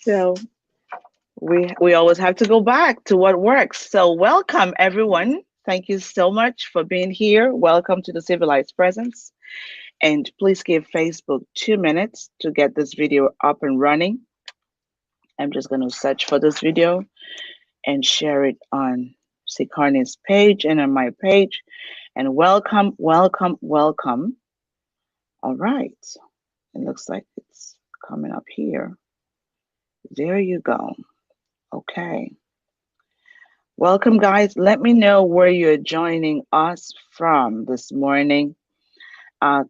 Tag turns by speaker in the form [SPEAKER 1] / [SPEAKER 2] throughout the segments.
[SPEAKER 1] So we always have to go back to what works. So welcome everyone. Thank you so much for being here. Welcome to the Civilized Presence. And please give Facebook 2 minutes to get this video up and running. I'm just going to search for this video and share it on Sikarni's page and on my page. And welcome, welcome, welcome. All right. It looks like it's coming up here. There you go. Okay. Welcome, guys. Let me know where you're joining us from this morning.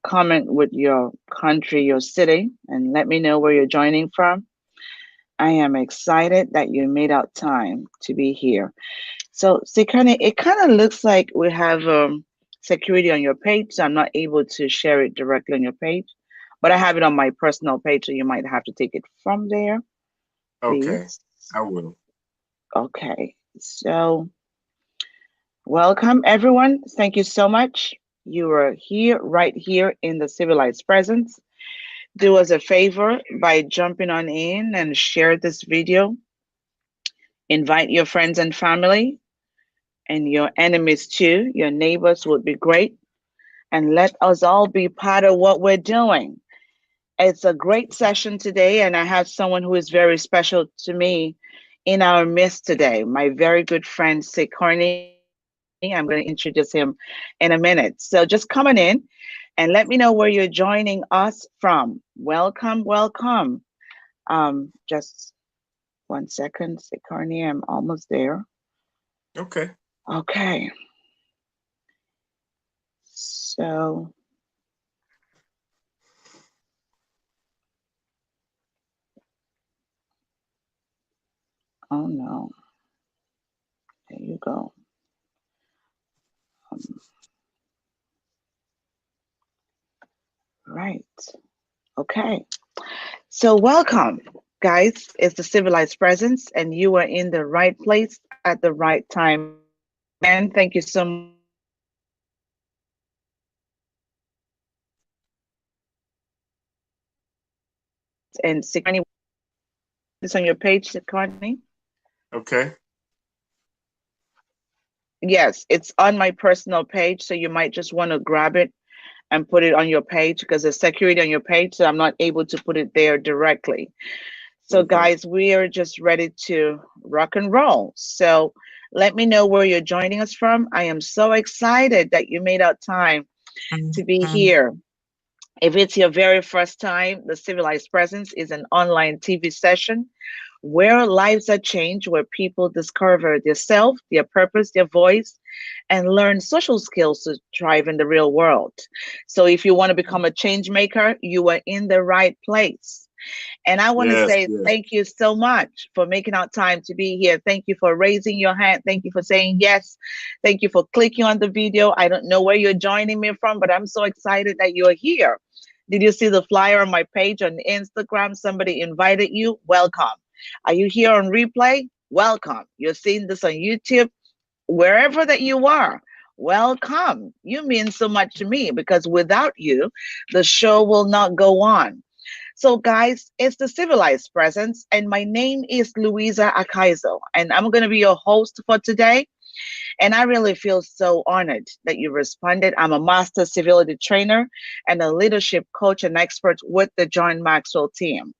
[SPEAKER 1] Comment with your country, your city, and let me know where you're joining from. I am excited that you made out time to be here. So, Sikane, it kind of looks like we have security on your page, so I'm not able to share it directly on your page, but I have it on my personal page, so you might have to take it from there,
[SPEAKER 2] Okay,
[SPEAKER 1] please.
[SPEAKER 2] I will.
[SPEAKER 1] Okay, so welcome everyone. Thank you so much. You are here, right here in the Civilized Presence. Do us a favor by jumping on in and share this video. Invite your friends and family and your enemies too. Your neighbors would be great. And let us all be part of what we're doing. It's a great session today, and I have someone who is very special to me in our midst today, my very good friend, Sikarni. I'm going to introduce him in a minute. So just coming in and let me know where you're joining us from. Welcome, welcome. Just 1 second, Sikarni, I'm almost there.
[SPEAKER 2] Okay.
[SPEAKER 1] Okay. So, oh no, there you go. Um, right. Okay. So, welcome, guys. It's the Civilized Presence, and you are in the right place at the right time. Again, thank you so much for being here. And Sikarni, this on your page, Sikarni?
[SPEAKER 2] Okay.
[SPEAKER 1] Yes, it's on my personal page, so you might just want to grab it and put it on your page because there's security on your page, so I'm not able to put it there directly. So,
[SPEAKER 2] Mm-hmm.
[SPEAKER 1] guys, we are just ready to rock and roll. So, let me know where you're joining us from. I am so excited that you made out time to be here. If it's your very first time, the Civilized Presence is an online TV session where lives are changed, where people discover their self, their purpose, their voice, and learn social skills to thrive in the real world. So if you want to become a change maker, you are in the right place. And I want to
[SPEAKER 2] Yes,
[SPEAKER 1] say
[SPEAKER 2] yes.
[SPEAKER 1] thank you so much for making out time to be here. Thank you for raising your hand. Thank you for saying yes. Thank you for clicking on the video. I don't know where you're joining me from, but I'm so excited that you're here. Did you see the flyer on my page on Instagram? Somebody invited you. Welcome. Are you here on replay? Welcome. You're seeing this on YouTube, wherever that you are. Welcome. You mean so much to me because without you, the show will not go on. So, guys, it's the Civilized Presence, and my name is Louisa Akaiso, and I'm going to be your host for today. And I really feel so honored that you responded. I'm a master civility trainer and a leadership coach and expert with the John Maxwell team.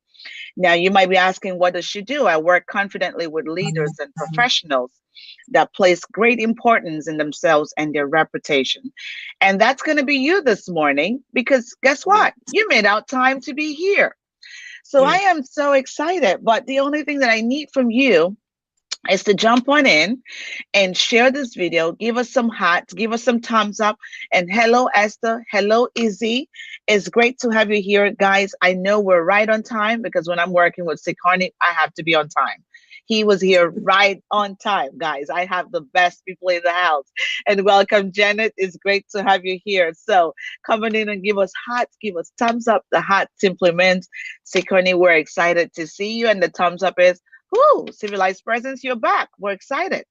[SPEAKER 1] Now, you might be asking, what does she do? I work confidently with leaders and professionals that place great importance in themselves and their reputation. And that's going to be you this morning because guess
[SPEAKER 2] Yeah.
[SPEAKER 1] what? You made out time to be here. So I
[SPEAKER 2] Yeah.
[SPEAKER 1] am so excited. But the only thing that I need from you is to jump on in and share this video. Give us some hearts, give us some thumbs up. And hello, Esther. Hello, Izzy. It's great to have you here, guys. I know we're right on time because when I'm working with Sikarni, I have to be on time. He was here right on time, guys. I have the best people in the house. And welcome, Janet. It's great to have you here. So coming in and give us hearts, give us thumbs up. The heart simply means, Sikarni, we're excited to see you. And the thumbs up is, whoo, Civilized Presence, you're back. We're excited.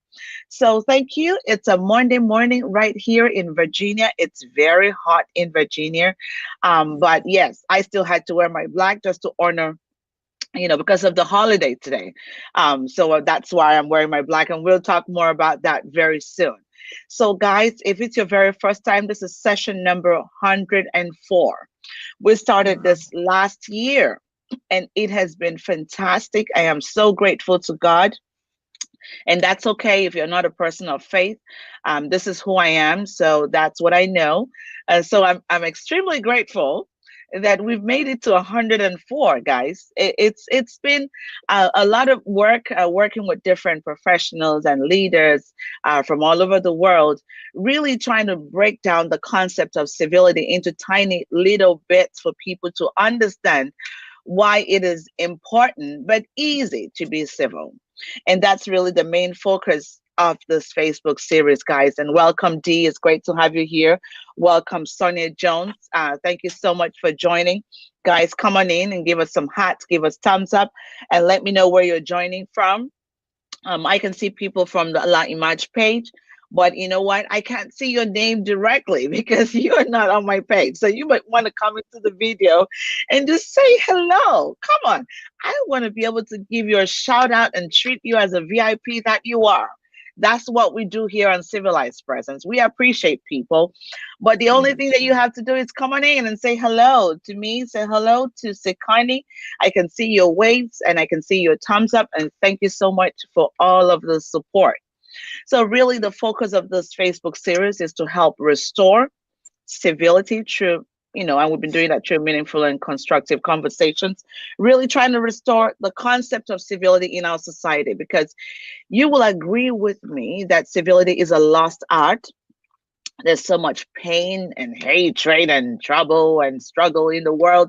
[SPEAKER 1] So thank you. It's a Monday morning right here in Virginia. It's very hot in Virginia. But yes, I still had to wear my black just to honor because of the holiday today. So that's why I'm wearing my black, and we'll talk more about that very soon. So, guys, if it's your very first time, this is session number 104. We started
[SPEAKER 2] Wow.
[SPEAKER 1] this last year, and it has been fantastic. I am so grateful to God, and that's okay if you're not a person of faith. This is who I am, so that's what I know. So I'm extremely grateful that we've made it to 104, guys. It's been a lot of work, working with different professionals and leaders from all over the world, really trying to break down the concept of civility into tiny little bits for people to understand why it is important but easy to be civil. And that's really the main focus of this Facebook series, guys. And welcome, Dee. It's great to have you here. Welcome, Sonia Jones. Thank you so much for joining. Guys, come on in and give us some hearts, give us thumbs up, and let me know where you're joining from. I can see people from the La Image page, but you know what? I can't see your name directly because you're not on my page. So you might want to come into the video and just say hello. Come on. I want to be able to give you a shout out and treat you as a VIP that you are. That's what we do here on Civilized Presence. We appreciate people. But the only thing that
[SPEAKER 2] Yes.
[SPEAKER 1] you have to do is come on in and say hello to me, say hello to Sekani. I can see your waves and I can see your thumbs up. And thank you so much for all of the support. So, really, the focus of this Facebook series is to help restore civility through, and we've been doing that through meaningful and constructive conversations, really trying to restore the concept of civility in our society, because you will agree with me that civility is a lost art. There's so much pain and hatred and trouble and struggle in the world,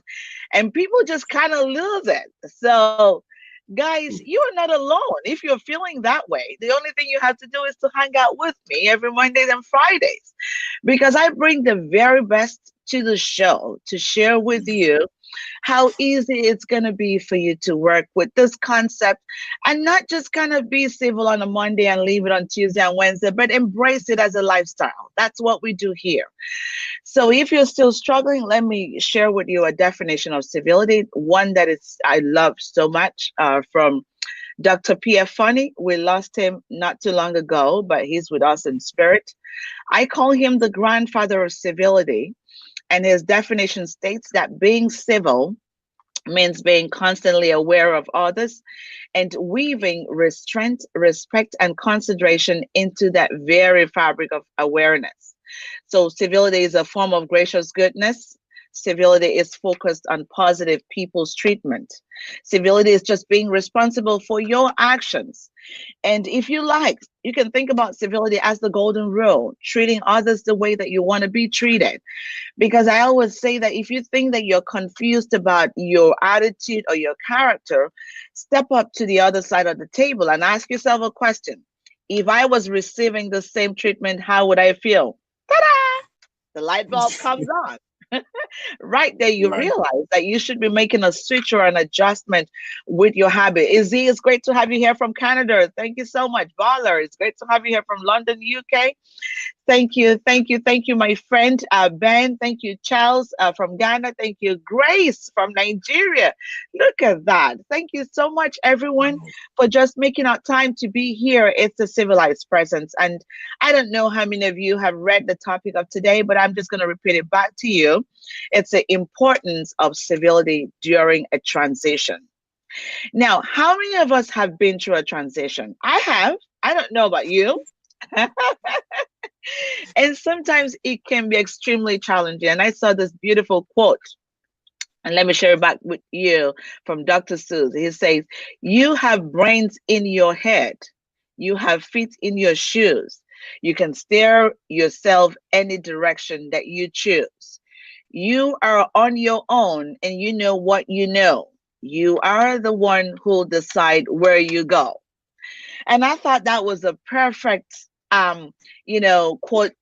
[SPEAKER 1] and people just kind of lose it. So, guys, you are not alone. If you're feeling that way, the only thing you have to do is to hang out with me every Mondays and Fridays, because I bring the very best to the show to share with you how easy it's going to be for you to work with this concept, and not just kind of be civil on a Monday and leave it on Tuesday and Wednesday, but embrace it as a lifestyle. That's what we do here. So if you're still struggling, let me share with you a definition of civility, one that is I love so much, from Dr. Pierre Funny. We lost him not too long ago, but he's with us in spirit. I call him the grandfather of civility, and his definition states that being civil means being constantly aware of others and weaving restraint, respect, and consideration into that very fabric of awareness. So, civility is a form of gracious goodness. Civility is focused on positive people's treatment. Civility is just being responsible for your actions. And if you like, you can think about civility as the golden rule, treating others the way that you want to be treated. Because I always say that if you think that you're confused about your attitude or your character, step up to the other side of the table and ask yourself a question. If I was receiving the same treatment, how would I feel? Ta-da! The light bulb comes on. Right there, you
[SPEAKER 2] Right.
[SPEAKER 1] realize that you should be making a switch or an adjustment with your habit. Izzy, it's great to have you here from Canada. Thank you so much. Baller, it's great to have you here from London, UK. Thank you, thank you, thank you, my friend Ben. Thank you, Charles from Ghana. Thank you, Grace from Nigeria. Look at that. Thank you so much, everyone, for just making out time to be here. It's a civilized presence. And I don't know how many of you have read the topic of today, but I'm just going to repeat it back to you. It's the importance of civility during a transition. Now, how many of us have been through a transition? I have. I don't know about you. And sometimes it can be extremely challenging. And I saw this beautiful quote, and let me share it back with you, from Dr. Seuss. He says, "You have brains in your head, you have feet in your shoes. You can steer yourself any direction that you choose. You are on your own and you know what you know. You are the one who'll decide where you go." And I thought that was a perfect, quote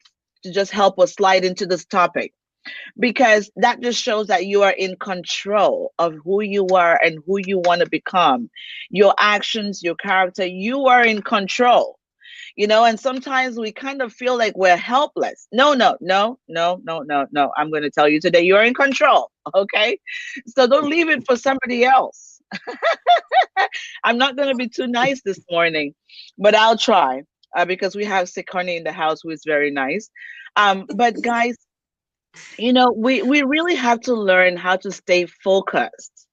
[SPEAKER 1] to just help us slide into this topic, because that just shows that you are in control of who you are and who you want to become. Your actions, your character, you are in control. And sometimes we kind of feel like we're helpless. No, no, no, no, no, no, no. I'm going to tell you today, you're in control. Okay. So don't leave it for somebody else. I'm not going to be too nice this morning, but I'll try because we have Sikoni in the house who is very nice. But guys, we really have to learn how to stay focused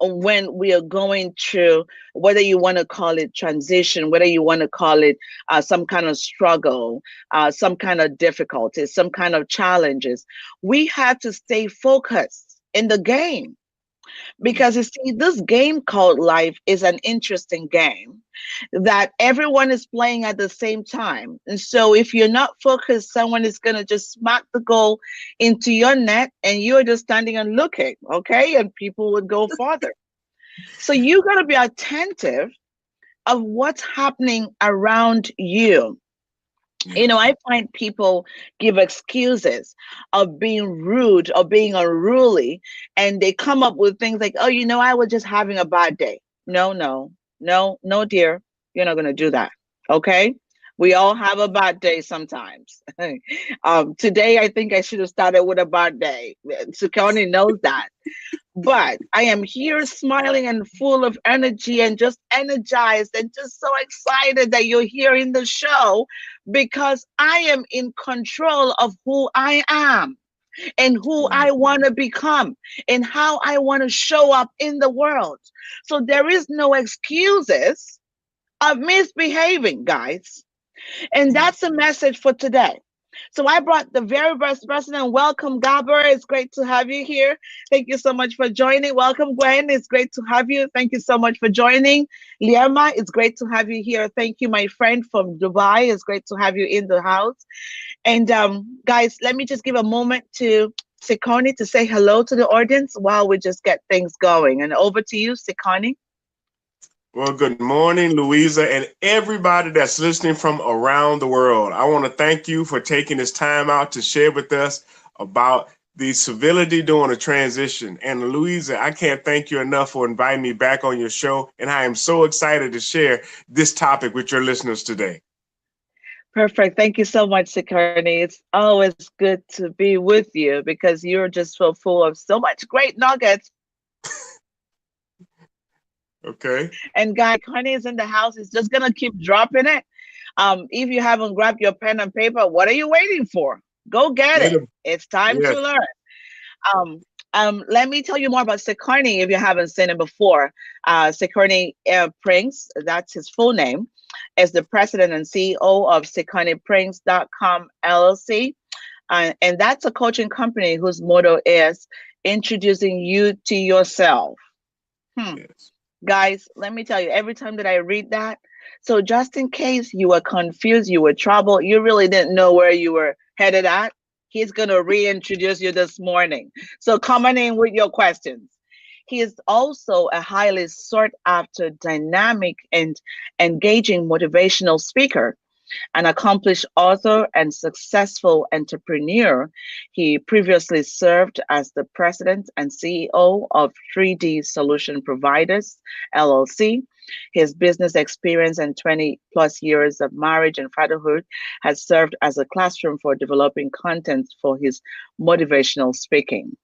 [SPEAKER 1] when we are going through, whether you want to call it transition, whether you want to call it some kind of struggle, some kind of difficulties, some kind of challenges. We have to stay focused in the game. Because you see, this game called life is an interesting game that everyone is playing at the same time. And so if you're not focused, someone is going to just smack the goal into your net and you're just standing and looking, okay? And people would go farther. So you got to be attentive of what's happening around you. I find people give excuses of being rude or being unruly, and they come up with things like, oh, I was just having a bad day. No, no, no, no, dear. You're not going to do that. Okay. We all have a bad day sometimes. Today, I think I should have started with a bad day. Sukoni knows that. But I am here smiling and full of energy and just energized and just so excited that you're here in the show because I am in control of who I am and who I want to become and how I want to show up in the world. So there is no excuses of misbehaving, guys. And that's the message for today. So I brought the very best person and welcome, Gabor. It's great to have you here. Thank you so much for joining. Welcome, Gwen. It's great to have you. Thank you so much for joining. Liama, it's great to have you here. Thank you, my friend from Dubai. It's great to have you in the house. And guys, let me just give a moment to Sikoni to say hello to the audience while we just get things going. And over to you, Sikoni.
[SPEAKER 2] Well, good morning, Louisa, and everybody that's listening from around the world. I want to thank you for taking this time out to share with us about the civility during a transition. And Louisa, I can't thank you enough for inviting me back on your show. And I am so excited to share this topic with your listeners today.
[SPEAKER 1] Perfect. Thank you so much, Sikoni. It's always good to be with you because you're just so full of so much great nuggets.
[SPEAKER 2] Okay.
[SPEAKER 1] And guys, Honey is in the house. He's just gonna keep dropping it. If you haven't grabbed your pen and paper, what are you waiting for? Go get it. It's time to
[SPEAKER 2] Yes.
[SPEAKER 1] learn. Let me tell you more about Sikoni if you haven't seen him before. Sikoni Prince, that's his full name, is the president and CEO of SikoniPrince.com LLC. And that's a coaching company whose motto is introducing you to yourself.
[SPEAKER 2] Yes.
[SPEAKER 1] Guys, let me tell you, every time that I read that, so just in case you were confused, you were troubled, you really didn't know where you were headed at, he's going to reintroduce you this morning. So come on in with your questions. He is also a highly sought after, dynamic, and engaging motivational speaker. An accomplished author and successful entrepreneur, he previously served as the president and CEO of 3D Solution Providers, LLC. His business experience and 20 plus years of marriage and fatherhood has served as a classroom for developing content for his motivational speaking.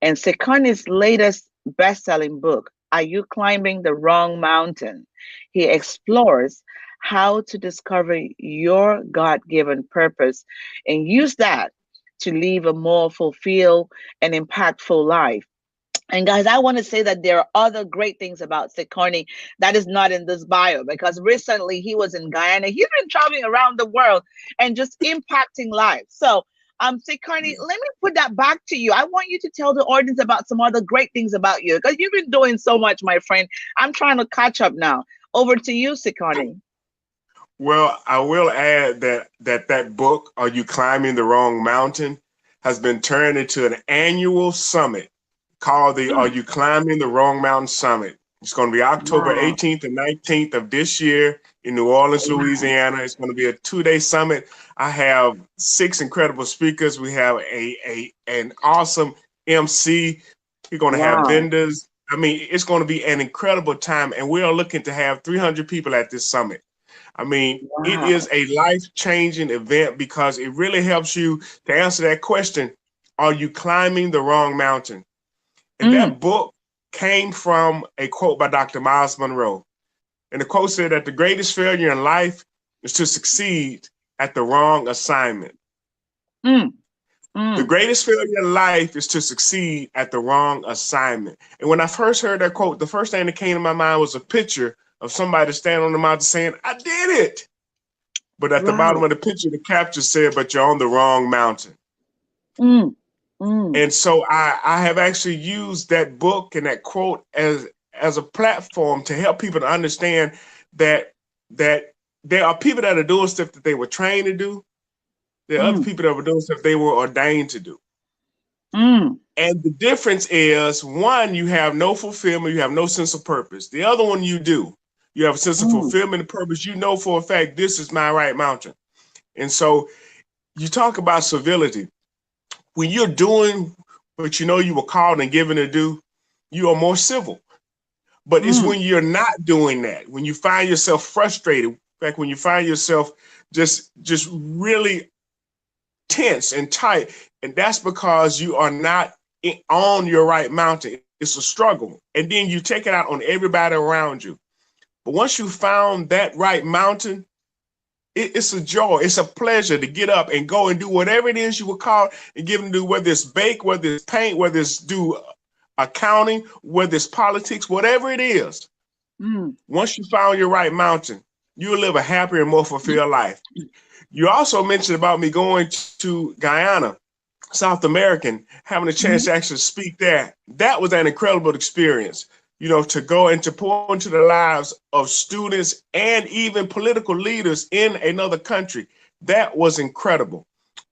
[SPEAKER 1] And Sekoni's latest best-selling book, Are You Climbing the Wrong Mountain? He explores how to discover your God-given purpose and use that to live a more fulfilled and impactful life. And guys, I want to say that there are other great things about Sikoni that is not in this bio because recently he was in Guyana. He's been traveling around the world and just impacting lives. So, Sikoni, let me put that back to you. I want you to tell the audience about some other great things about you because you've been doing so much, my friend. I'm trying to catch up now. Over to you, Sikoni.
[SPEAKER 2] Well, I will add that book, Are You Climbing the Wrong Mountain, has been turned into an annual summit called the Are You Climbing the Wrong Mountain Summit. It's going to be October 18th and 19th of this year in New Orleans, Louisiana. It's going to be a 2-day summit. I have 6 incredible speakers. We have an awesome MC. We're going to have vendors. I mean, it's going to be an incredible time, and we are looking to have 300 people at this summit. I mean, it is a life-changing event because it really helps you to answer that question, are you climbing the wrong mountain? And that book came from a quote by Dr. Miles Monroe. And the quote said that the greatest failure in life is to succeed at the wrong assignment.
[SPEAKER 1] Mm,
[SPEAKER 2] The
[SPEAKER 1] mm.
[SPEAKER 2] greatest failure in life is to succeed at the wrong assignment. And when I first heard that quote, the first thing that came to my mind was a picture of somebody standing on the mountain saying, I did it. But at the bottom
[SPEAKER 1] Wow.
[SPEAKER 2] of the picture, the caption said, but you're on the wrong mountain.
[SPEAKER 1] Mm, mm,
[SPEAKER 2] And so I have actually used that book and that quote as a platform to help people to understand that that there are people that are doing stuff that they were trained to do. There are other
[SPEAKER 1] mm,
[SPEAKER 2] people that were doing stuff they were ordained to do.
[SPEAKER 1] mm,
[SPEAKER 2] And the difference is, one, you have no fulfillment, you have no sense of purpose. The other one you do. You have a sense of
[SPEAKER 1] mm,
[SPEAKER 2] fulfillment and purpose. You know for a fact this is my right mountain. And so you talk about civility. When you're doing what you know you were called and given to do, you are more civil. But it's
[SPEAKER 1] mm,
[SPEAKER 2] when you're not doing that, when you find yourself frustrated, in fact, when you find yourself just really tense and tight, and that's because you are not on your right mountain. It's a struggle. And then you take it out on everybody around you. But once you found that right mountain, it's a joy. It's a pleasure to get up and go and do whatever it is you were called and given to do, whether it's bake, whether it's paint, whether it's do accounting, whether it's politics, whatever it is.
[SPEAKER 1] mm.
[SPEAKER 2] Once you found your right mountain, you'll live a happier and more fulfilled life. You also mentioned about me going to Guyana, South American, having a chance
[SPEAKER 1] Mhm.
[SPEAKER 2] to actually speak there. That was an incredible experience, you know, to go and to pour into the lives of students and even political leaders in another country. That was incredible.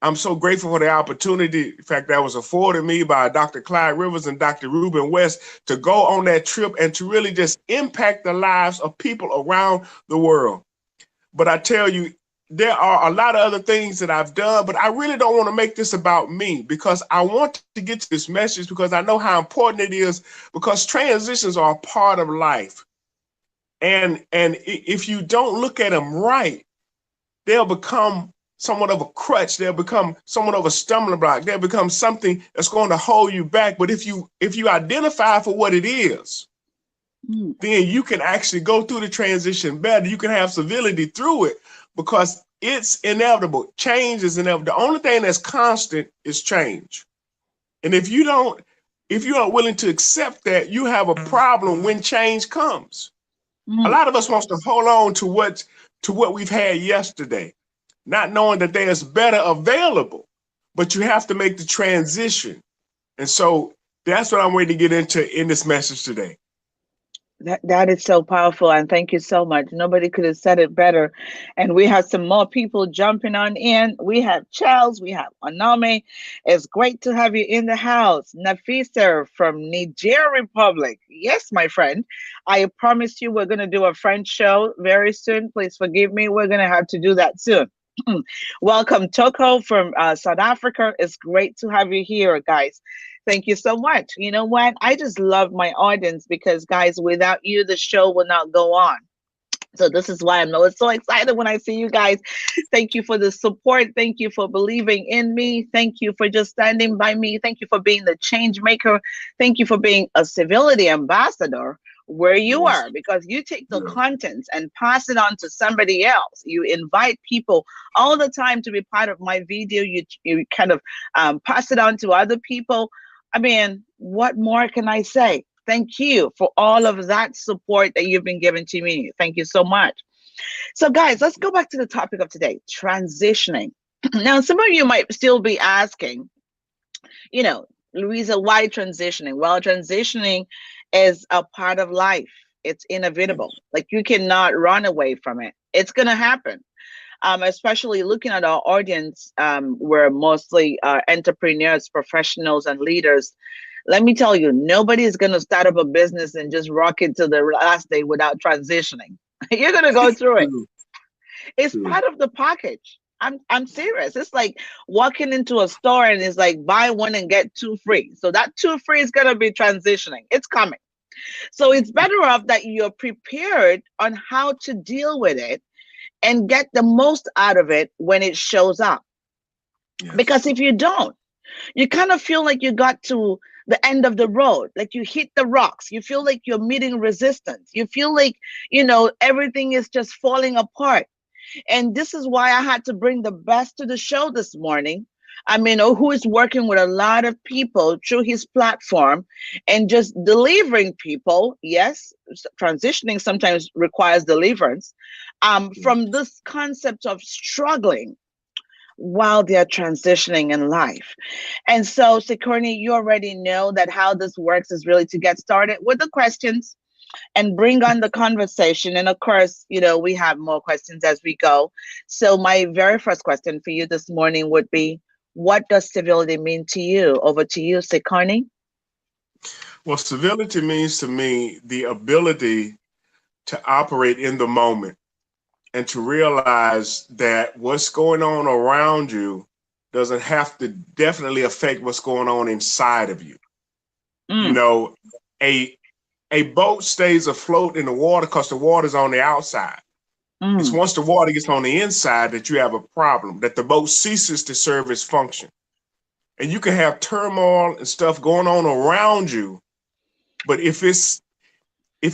[SPEAKER 2] I'm so grateful for the opportunity. In fact, that was afforded me by Dr. Clyde Rivers and Dr. Reuben West to go on that trip and to really just impact the lives of people around the world. But I tell you, there are a lot of other things that I've done, but I really don't want to make this about me because I want to get to this message because I know how important it is because transitions are a part of life. And if you don't look at them right, they'll become somewhat of a crutch. They'll become somewhat of a stumbling block. They'll become something that's going to hold you back. But if you identify for what it is,
[SPEAKER 1] Mm,
[SPEAKER 2] then you can actually go through the transition better. You can have civility through it because it's inevitable. Change is inevitable. The only thing that's constant is change. And if you aren't willing to accept that, you have a problem when change comes. A
[SPEAKER 1] mm.
[SPEAKER 2] lot of us wants to hold on to what we've had yesterday, not knowing that there's better available, but you have to make the transition. And so that's what I'm ready to get into in this message today.
[SPEAKER 1] That is so powerful, and thank you so much. Nobody could have said it better. And we have some more people jumping on in. We have Charles, we have Onome. It's great to have you in the house. Nafisa from Niger Republic. Yes, my friend. I promise you we're going to do a French show very soon. Please forgive me. We're going to have to do that soon. Welcome, Toko from South Africa. It's great to have you here, guys. Thank you so much. You know what? I just love my audience because, guys, without you, the show will not go on. So this is why I'm always so excited when I see you guys. Thank you for the support. Thank you for believing in me. Thank you for just standing by me. Thank you for being the change maker. Thank you for being a civility ambassador where you
[SPEAKER 2] Yes.
[SPEAKER 1] are, because you take the
[SPEAKER 2] Yeah.
[SPEAKER 1] contents and pass it on to somebody else. You invite people all the time to be part of my video. You kind of pass it on to other people. I mean, what more can I say? Thank you for all of that support that you've been giving to me. Thank you so much. So, guys, let's go back to the topic of today, transitioning. Now, some of you might still be asking, you know, Louisa, why transitioning? Well, transitioning is a part of life. It's inevitable.
[SPEAKER 2] Yes.
[SPEAKER 1] Like you cannot run away from it. It's gonna happen. Especially looking at our audience, we're mostly entrepreneurs, professionals, and leaders. Let me tell you, nobody is going to start up a business and just rock it to the last day without transitioning. You're going to go through it.
[SPEAKER 2] True.
[SPEAKER 1] It's
[SPEAKER 2] True.
[SPEAKER 1] part of the package. I'm serious. It's like walking into a store and it's like buy one and get two free. So that two free is going to be transitioning. It's coming. So it's better off that you're prepared on how to deal with it and get the most out of it when it shows up.
[SPEAKER 2] Yes.
[SPEAKER 1] Because if you don't, you kind of feel like you got to the end of the road, like you hit the rocks, you feel like you're meeting resistance, you feel like, everything is just falling apart. And this is why I had to bring the best to the show this morning. I mean, who is working with a lot of people through his platform and just delivering people. Yes, transitioning sometimes requires deliverance, from this concept of struggling while they're transitioning in life. And so, Sikorni, you already know that how this works is really to get started with the questions and bring on the conversation. And of course, we have more questions as we go. So, my very first question for you this morning would be, what does civility mean to you? Over to you, Sikorni.
[SPEAKER 2] Well, civility means to me the ability to operate in the moment and to realize that what's going on around you doesn't have to definitely affect what's going on inside of you. You
[SPEAKER 1] Mm,
[SPEAKER 2] know, a a boat stays afloat in the water because the water's on the outside. It's
[SPEAKER 1] mm,
[SPEAKER 2] once the water gets on the inside that you have a problem, that the boat ceases to serve its function. And you can have turmoil and stuff going on around you, but if it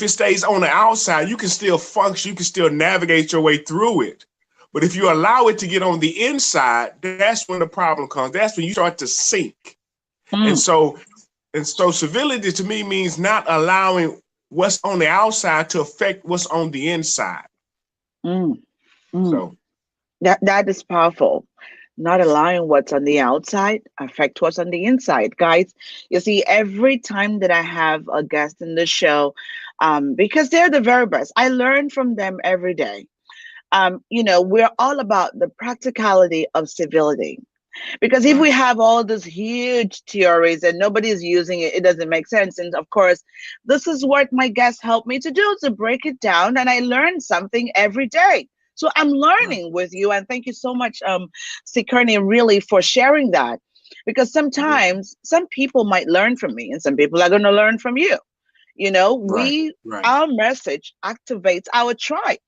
[SPEAKER 2] stays on the outside, you can still function, you can still navigate your way through it. But if you allow it to get on the inside, that's when the problem comes. That's when you start to sink. And
[SPEAKER 1] mm,
[SPEAKER 2] so civility to me means not allowing what's on the outside to affect what's on the inside.
[SPEAKER 1] mm, mm.
[SPEAKER 2] So
[SPEAKER 1] That is powerful. Not allowing what's on the outside affect what's on the inside, guys. You see, every time that I have a guest in the show, because they're the very best, I learn from them every day. We're all about the practicality of civility. Because if we
[SPEAKER 2] right,
[SPEAKER 1] have all these huge theories and nobody's using it, it doesn't make sense. And of course, this is what my guests help me to do, to break it down. And I learn something every day. So I'm
[SPEAKER 2] right,
[SPEAKER 1] learning with you. And thank you so much, Sikerni, really for sharing that. Because
[SPEAKER 2] mhm,
[SPEAKER 1] sometimes some people might learn from me and some people are going to learn from you.
[SPEAKER 2] right,
[SPEAKER 1] We,
[SPEAKER 2] right.
[SPEAKER 1] our message activates our tribe.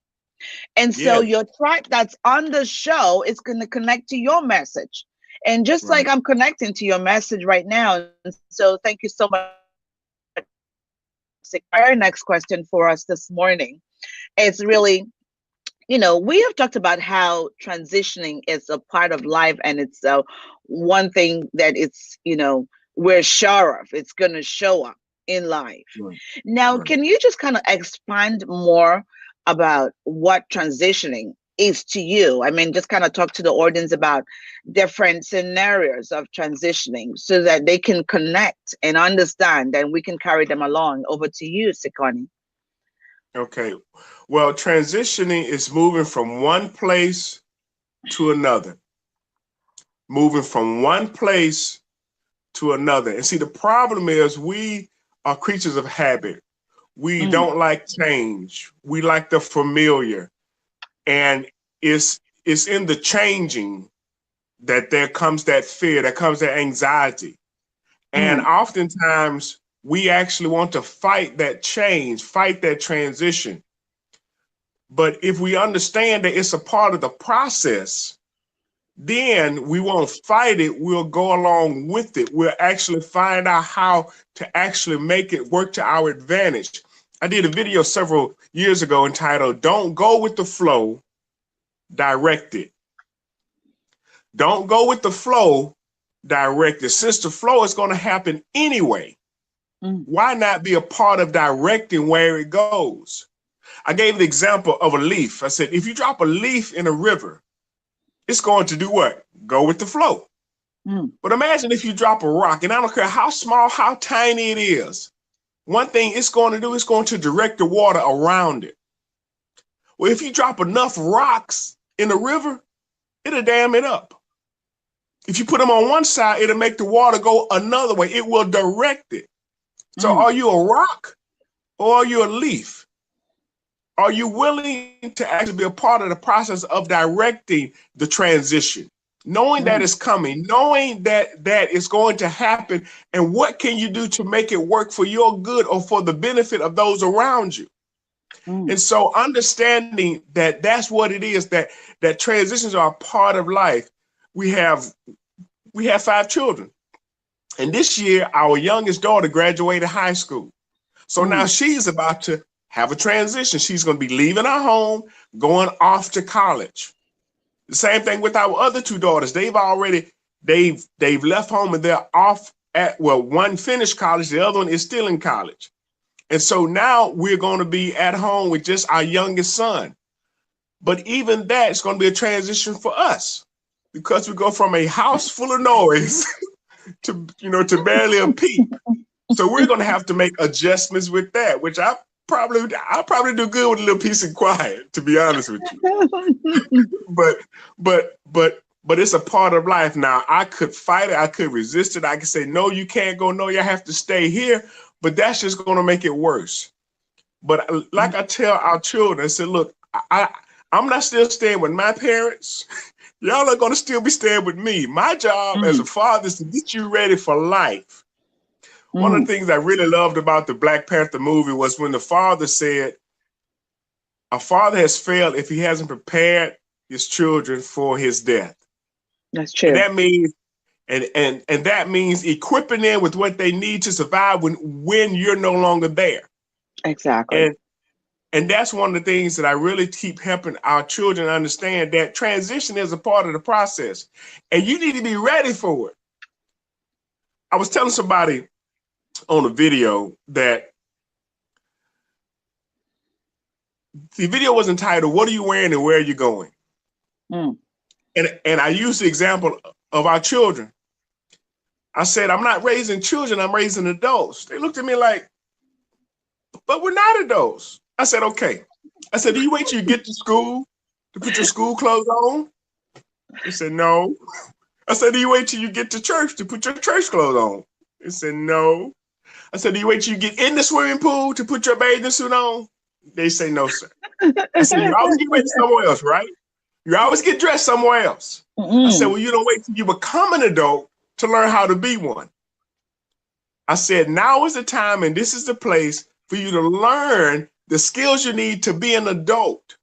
[SPEAKER 1] And so
[SPEAKER 2] Yes,
[SPEAKER 1] your tribe that's on the show is going to connect to your message. And just like
[SPEAKER 2] right.
[SPEAKER 1] I'm connecting to your message right now. And so thank you so much, Sikorni. Our very next question for us this morning is really, we have talked about how transitioning is a part of life and it's one thing that we're sure of. It's going to show up in life.
[SPEAKER 2] Right,
[SPEAKER 1] Now,
[SPEAKER 2] right.
[SPEAKER 1] can you just kind of expand more about what transitioning is to you? I mean, just kind of talk to the audience about different scenarios of transitioning so that they can connect and understand and we can carry them along. Over to you, Sikoni.
[SPEAKER 2] Okay. Well, transitioning is moving from one place to another, moving from one place to another. And see, the problem is we are creatures of habit. We
[SPEAKER 1] Mm,
[SPEAKER 2] don't like change. We like the familiar. And it's in the changing that there comes that fear, that comes that anxiety. And
[SPEAKER 1] mm,
[SPEAKER 2] oftentimes we actually want to fight that change, fight that transition. But if we understand that it's a part of the process, then we won't fight it. We'll go along with it. We'll actually find out how to actually make it work to our advantage. I did a video several years ago entitled, Don't Go with the Flow, Direct It. Don't go with the flow, direct it. Since the flow is going to happen anyway,
[SPEAKER 1] mm,
[SPEAKER 2] why not be a part of directing where it goes? I gave the example of a leaf. I said, if you drop a leaf in a river, it's going to do what? Go with the flow.
[SPEAKER 1] mm,
[SPEAKER 2] But imagine if you drop a rock, and I don't care how small, how tiny it is, one thing it's going to do is going to direct the water around it. Well, if you drop enough rocks in the river, it'll dam it up. If you put them on one side, it'll make the water go another way. It will direct it. So
[SPEAKER 1] mm,
[SPEAKER 2] are you a rock or are you a leaf? Are you willing to actually be a part of the process of directing the transition? Knowing that
[SPEAKER 1] mm,
[SPEAKER 2] it's coming, knowing that it's going to happen, and what can you do to make it work for your good or for the benefit of those around you?
[SPEAKER 1] mm,
[SPEAKER 2] And so understanding that that's what it is, that transitions are a part of life. We have 5 children. And this year, our youngest daughter graduated high school. So now
[SPEAKER 1] Mm.
[SPEAKER 2] she's about to have a transition. She's going to be leaving our home, going off to college. The same thing with our other two daughters. They've left home and they're off at, well, one finished college, the other one is still in college. And so now we're going to be at home with just our youngest son. But even that's going to be a transition for us because we go from a house full of noise to barely a peep. So we're going to have to make adjustments with that, which I'll probably do good with a little peace and quiet, to be honest with you. But it's a part of life. Now I could fight it, I could resist it, I could say no, you can't go, no, you have to stay here. But that's just going to make it worse. But like I tell our children, I said, look, I'm not still staying with my parents. Y'all are going to still be staying with me. My job as a father is to get you ready for life. One of the things I really loved about the Black Panther movie was when the father said, a father has failed if he hasn't prepared his children for his death.
[SPEAKER 1] That's true.
[SPEAKER 2] And that means and that means equipping them with what they need to survive when you're no longer there.
[SPEAKER 1] Exactly.
[SPEAKER 2] And that's one of the things that I really keep helping our children understand, that transition is a part of the process and you need to be ready for it. I was telling somebody on a video that the video was entitled, "What are you wearing and where are you going?" And I used the example of our children. I said, I'm not raising children, I'm raising adults. They looked at me like, but we're not adults. I said, okay. I said, do you wait till you get to school to put your school clothes on? They said, no. I said, do you wait till you get to church to put your church clothes on? They said, no. I said, do you wait till you get in the swimming pool to put your bathing suit on? They say, no, sir. I said, you always get ready somewhere else, right? You always get dressed somewhere else. I said, well, you don't wait till you become an adult to learn how to be one. I said, now is the time and this is the place for you to learn the skills you need to be an adult.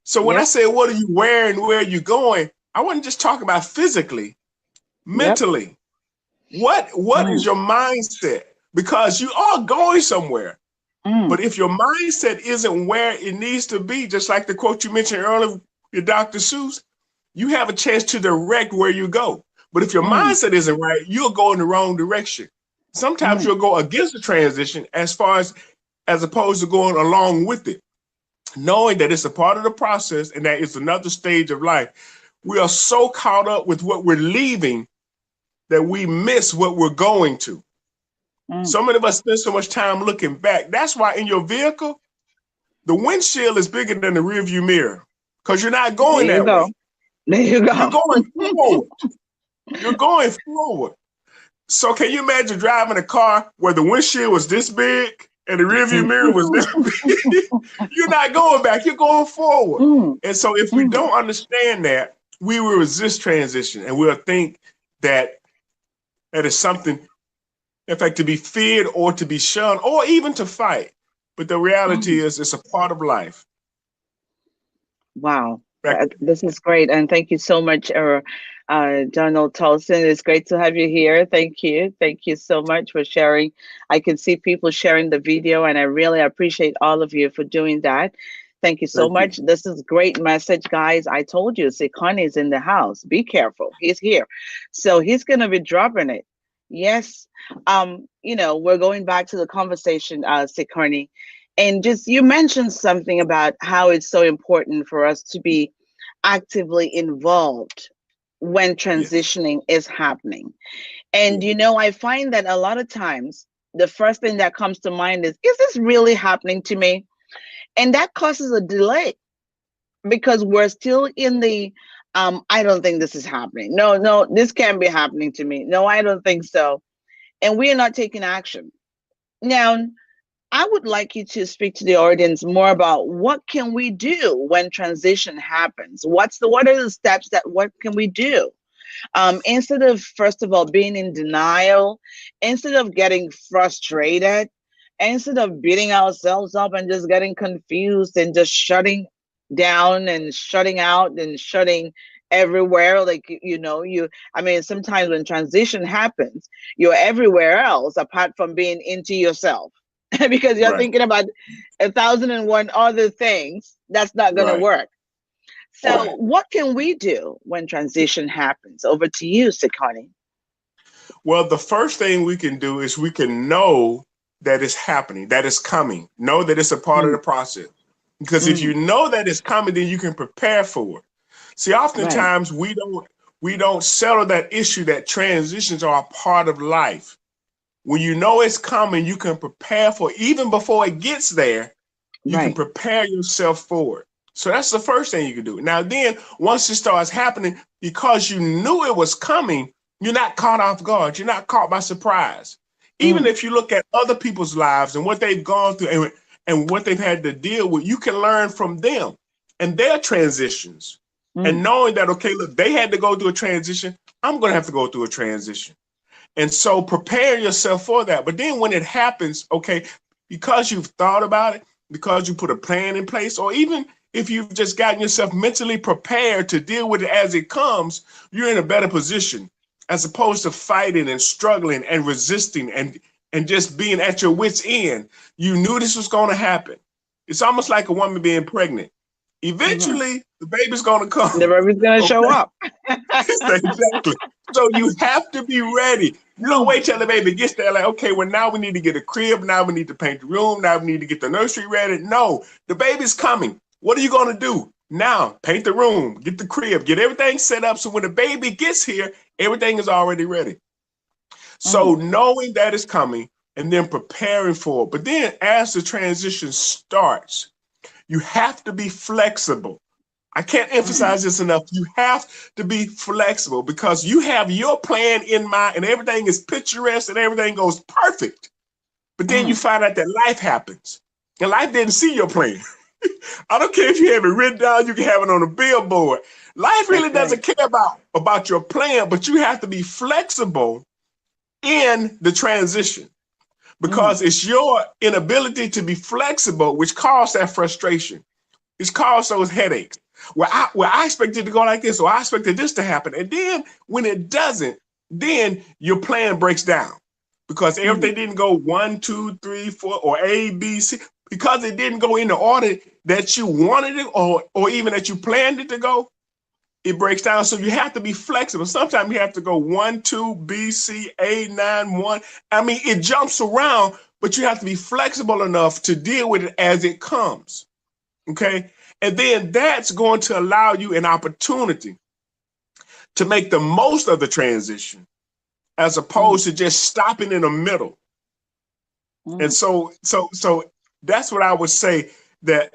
[SPEAKER 2] So when I say, what are you wearing, where are you going? I wasn't just talking about physically, mentally. What is your mindset? Because you are going somewhere. But if your mindset isn't where it needs to be, just like the quote you mentioned earlier, your Dr. Seuss, you have a chance to direct where you go. But if your mindset isn't right, you'll go in the wrong direction. Sometimes you'll go against the transition as opposed to going along with it, knowing that it's a part of the process and that it's another stage of life. We are so caught up with what we're leaving that we miss what we're going to. So many of us spend so much time looking back. That's why in your vehicle, the windshield is bigger than the rearview mirror because you're not going that way.
[SPEAKER 1] There you go.
[SPEAKER 2] You're going forward. You're going forward. So can you imagine driving a car where the windshield was this big and the rearview mirror was this big? You're not going back. You're going forward. And so if we don't understand that, we will resist transition and we'll think that is something, in fact, to be feared or to be shunned or even to fight. But the reality is it's a part of life.
[SPEAKER 1] Wow. This is great. And thank you so much, Donald Tolson. It's great to have you here. Thank you. Thank you so much for sharing. I can see people sharing the video, and I really appreciate all of you for doing that. Thank you so much. This is great message, guys. I told you, Sikani is in the house. Be careful. He's here. So he's going to be dropping it. Yes. We're going back to the conversation, Sikani. And just you mentioned something about how it's so important for us to be actively involved when transitioning is happening. And, I find that a lot of times the first thing that comes to mind is this really happening to me? And that causes a delay because we're still in the, I don't think this is happening. No, this can't be happening to me. No, I don't think so. And we are not taking action. Now, I would like you to speak to the audience more about what can we do when transition happens? What are the steps what can we do? Instead of, first of all, being in denial, instead of getting frustrated, instead of beating ourselves up and just getting confused and just shutting down and shutting out and shutting everywhere. Like, I mean, sometimes when transition happens, you're everywhere else apart from being into yourself. Because you're
[SPEAKER 2] Right.
[SPEAKER 1] thinking about 1,001 other things. That's not going to
[SPEAKER 2] Right.
[SPEAKER 1] work. So,
[SPEAKER 2] Right.
[SPEAKER 1] what can we do when transition happens? Over to you, Sikani.
[SPEAKER 2] Well, the first thing we can do is we can know that it's happening, that it's coming. Know that it's a part of the
[SPEAKER 1] Mm,
[SPEAKER 2] process. Because if you
[SPEAKER 1] mm,
[SPEAKER 2] know that it's coming, then you can prepare for it. See,
[SPEAKER 1] right,
[SPEAKER 2] oftentimes we don't settle that issue that transitions are a part of life. When you know it's coming, you can prepare for it. Even before it gets there, you can
[SPEAKER 1] right.
[SPEAKER 2] prepare yourself for it. So that's the first thing you can do. Now, then, once it starts happening, because you knew it was coming, you're not caught off guard. You're not caught by surprise. Even
[SPEAKER 1] Mm,
[SPEAKER 2] if you look at other people's lives and what they've gone through and what they've had to deal with, you can learn from them and their transitions. And
[SPEAKER 1] mm,
[SPEAKER 2] knowing that, okay, look, they had to go through a transition. I'm going to have to go through a transition. And so prepare yourself for that. But then when it happens, okay, because you've thought about it, because you put a plan in place, or even if you've just gotten yourself mentally prepared to deal with it as it comes, you're in a better position as opposed to fighting and struggling and resisting and just being at your wits' end. You knew this was going to happen. It's almost like a woman being pregnant.
[SPEAKER 1] mhm.
[SPEAKER 2] Eventually, the baby's going to
[SPEAKER 1] The
[SPEAKER 2] come.
[SPEAKER 1] baby's going to show
[SPEAKER 2] Okay,
[SPEAKER 1] up.
[SPEAKER 2] exactly. So you have to be ready. You don't
[SPEAKER 1] Mm,
[SPEAKER 2] wait till the baby gets there, like, okay, well, now we need to get a crib. Now we need to paint the room. Now we need to get the nursery ready. No, the baby's coming. What are you going to do? Now, paint the room, get the crib, get everything set up. So when the baby gets here, everything is already ready. So
[SPEAKER 1] mm,
[SPEAKER 2] knowing that is coming and then preparing for it. But then as the transition starts, you have to be flexible. I can't
[SPEAKER 1] mm,
[SPEAKER 2] emphasize this enough. You have to be flexible because you have your plan in mind and everything is picturesque and everything goes perfect. But then you
[SPEAKER 1] mm.
[SPEAKER 2] find out that life happens and life didn't see your plan. I don't care if you have it written down, you can have it on a billboard. Life
[SPEAKER 1] That's
[SPEAKER 2] really
[SPEAKER 1] right.
[SPEAKER 2] doesn't care about your plan, but you have to be flexible in the transition
[SPEAKER 1] Mm,
[SPEAKER 2] because it's your inability to be flexible which caused that frustration. It's caused those headaches. Well, I expected to go like this, or I expected this to happen. And then when it doesn't, then your plan breaks down because
[SPEAKER 1] mm,
[SPEAKER 2] everything didn't go 1, 2, 3, 4, or A, B, C, because it didn't go in the order that you wanted it or even that you planned it to go, it breaks down. So you have to be flexible. Sometimes you have to go 1, 2, B, C, A, 9, 1. I mean, it jumps around, but you have to be flexible enough to deal with it as it comes. Okay. And then that's going to allow you an opportunity to make the most of the transition as
[SPEAKER 1] mm,
[SPEAKER 2] opposed to just stopping in the middle. And
[SPEAKER 1] mm,
[SPEAKER 2] so that's what I would say that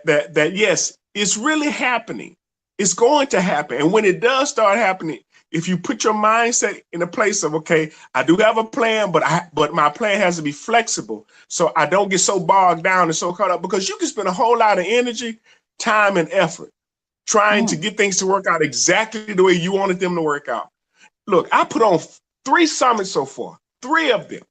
[SPEAKER 2] yes, it's really happening. It's going to happen. And when it does start happening, if you put your mindset in a place of, okay, I do have a plan, but my plan has to be flexible so I don't get so bogged down and so caught up because you can spend a whole lot of energy, time, and effort trying to
[SPEAKER 1] mm,
[SPEAKER 2] get things to work out exactly the way you wanted them to work out. Look, I put on 3 summits so far, 3 of them.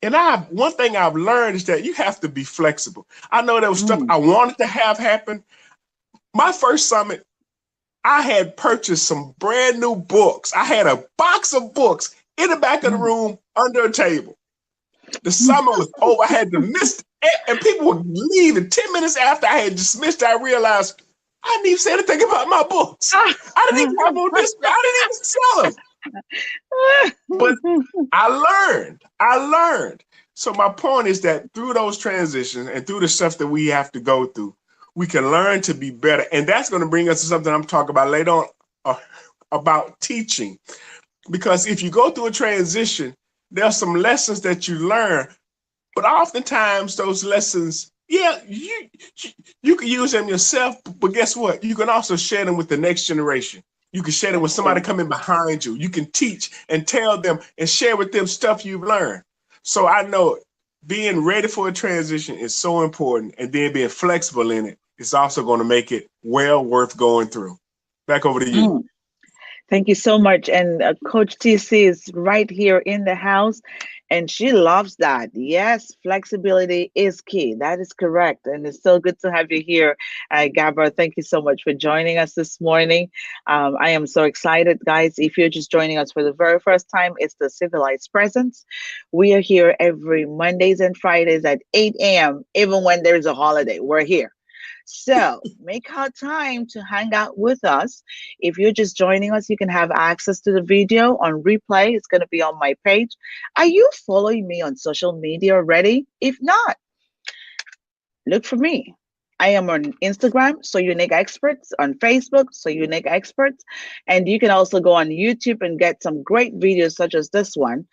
[SPEAKER 2] And one thing I've learned is that you have to be flexible. I know there was stuff
[SPEAKER 1] mm,
[SPEAKER 2] I wanted to have happen. My first summit, I had purchased some brand new books. I had a box of books in the back of the
[SPEAKER 1] mm,
[SPEAKER 2] room under a table. The
[SPEAKER 1] mm.
[SPEAKER 2] summer was over. I had to miss it, and people were leaving. 10 minutes after I had dismissed, I realized I didn't even say anything about my books. I didn't even have them on display. I didn't even sell them. But I learned. I learned. So my point is that through those transitions and through the stuff that we have to go through, we can learn to be better. And that's going to bring us to something I'm talking about later on uh, about teaching. Because if you go through a transition, there are some lessons that you learn, but oftentimes those lessons, yeah, you can use them yourself, but guess what? You can also share them with the next generation. You can share them with
[SPEAKER 1] That's
[SPEAKER 2] somebody
[SPEAKER 1] true.
[SPEAKER 2] coming behind you. You can teach and tell them and share with them stuff you've learned. So I know being ready for a transition is so important, and then being flexible in it is also going to make it well worth going through. Back over to you.
[SPEAKER 1] Mm. Thank you so much. And Coach TC is right here in the house. And she loves that. Yes, flexibility is key. That is correct. And it's so good to have you here, Gabra. Thank you so much for joining us this morning. I am so excited, guys. If you're just joining us for the very first time, it's the Civilized Presence. We are here every Mondays and Fridays at 8 a.m., even when there's a holiday. We're here. So make out time to hang out with us. If you're just joining us, you can have access to the video on replay. It's going to be on my page. Are you following me on social media already? If not, look for me. I am on Instagram, So Unique Experts, on Facebook, So Unique Experts, and you can also go on YouTube and get some great videos such as this one.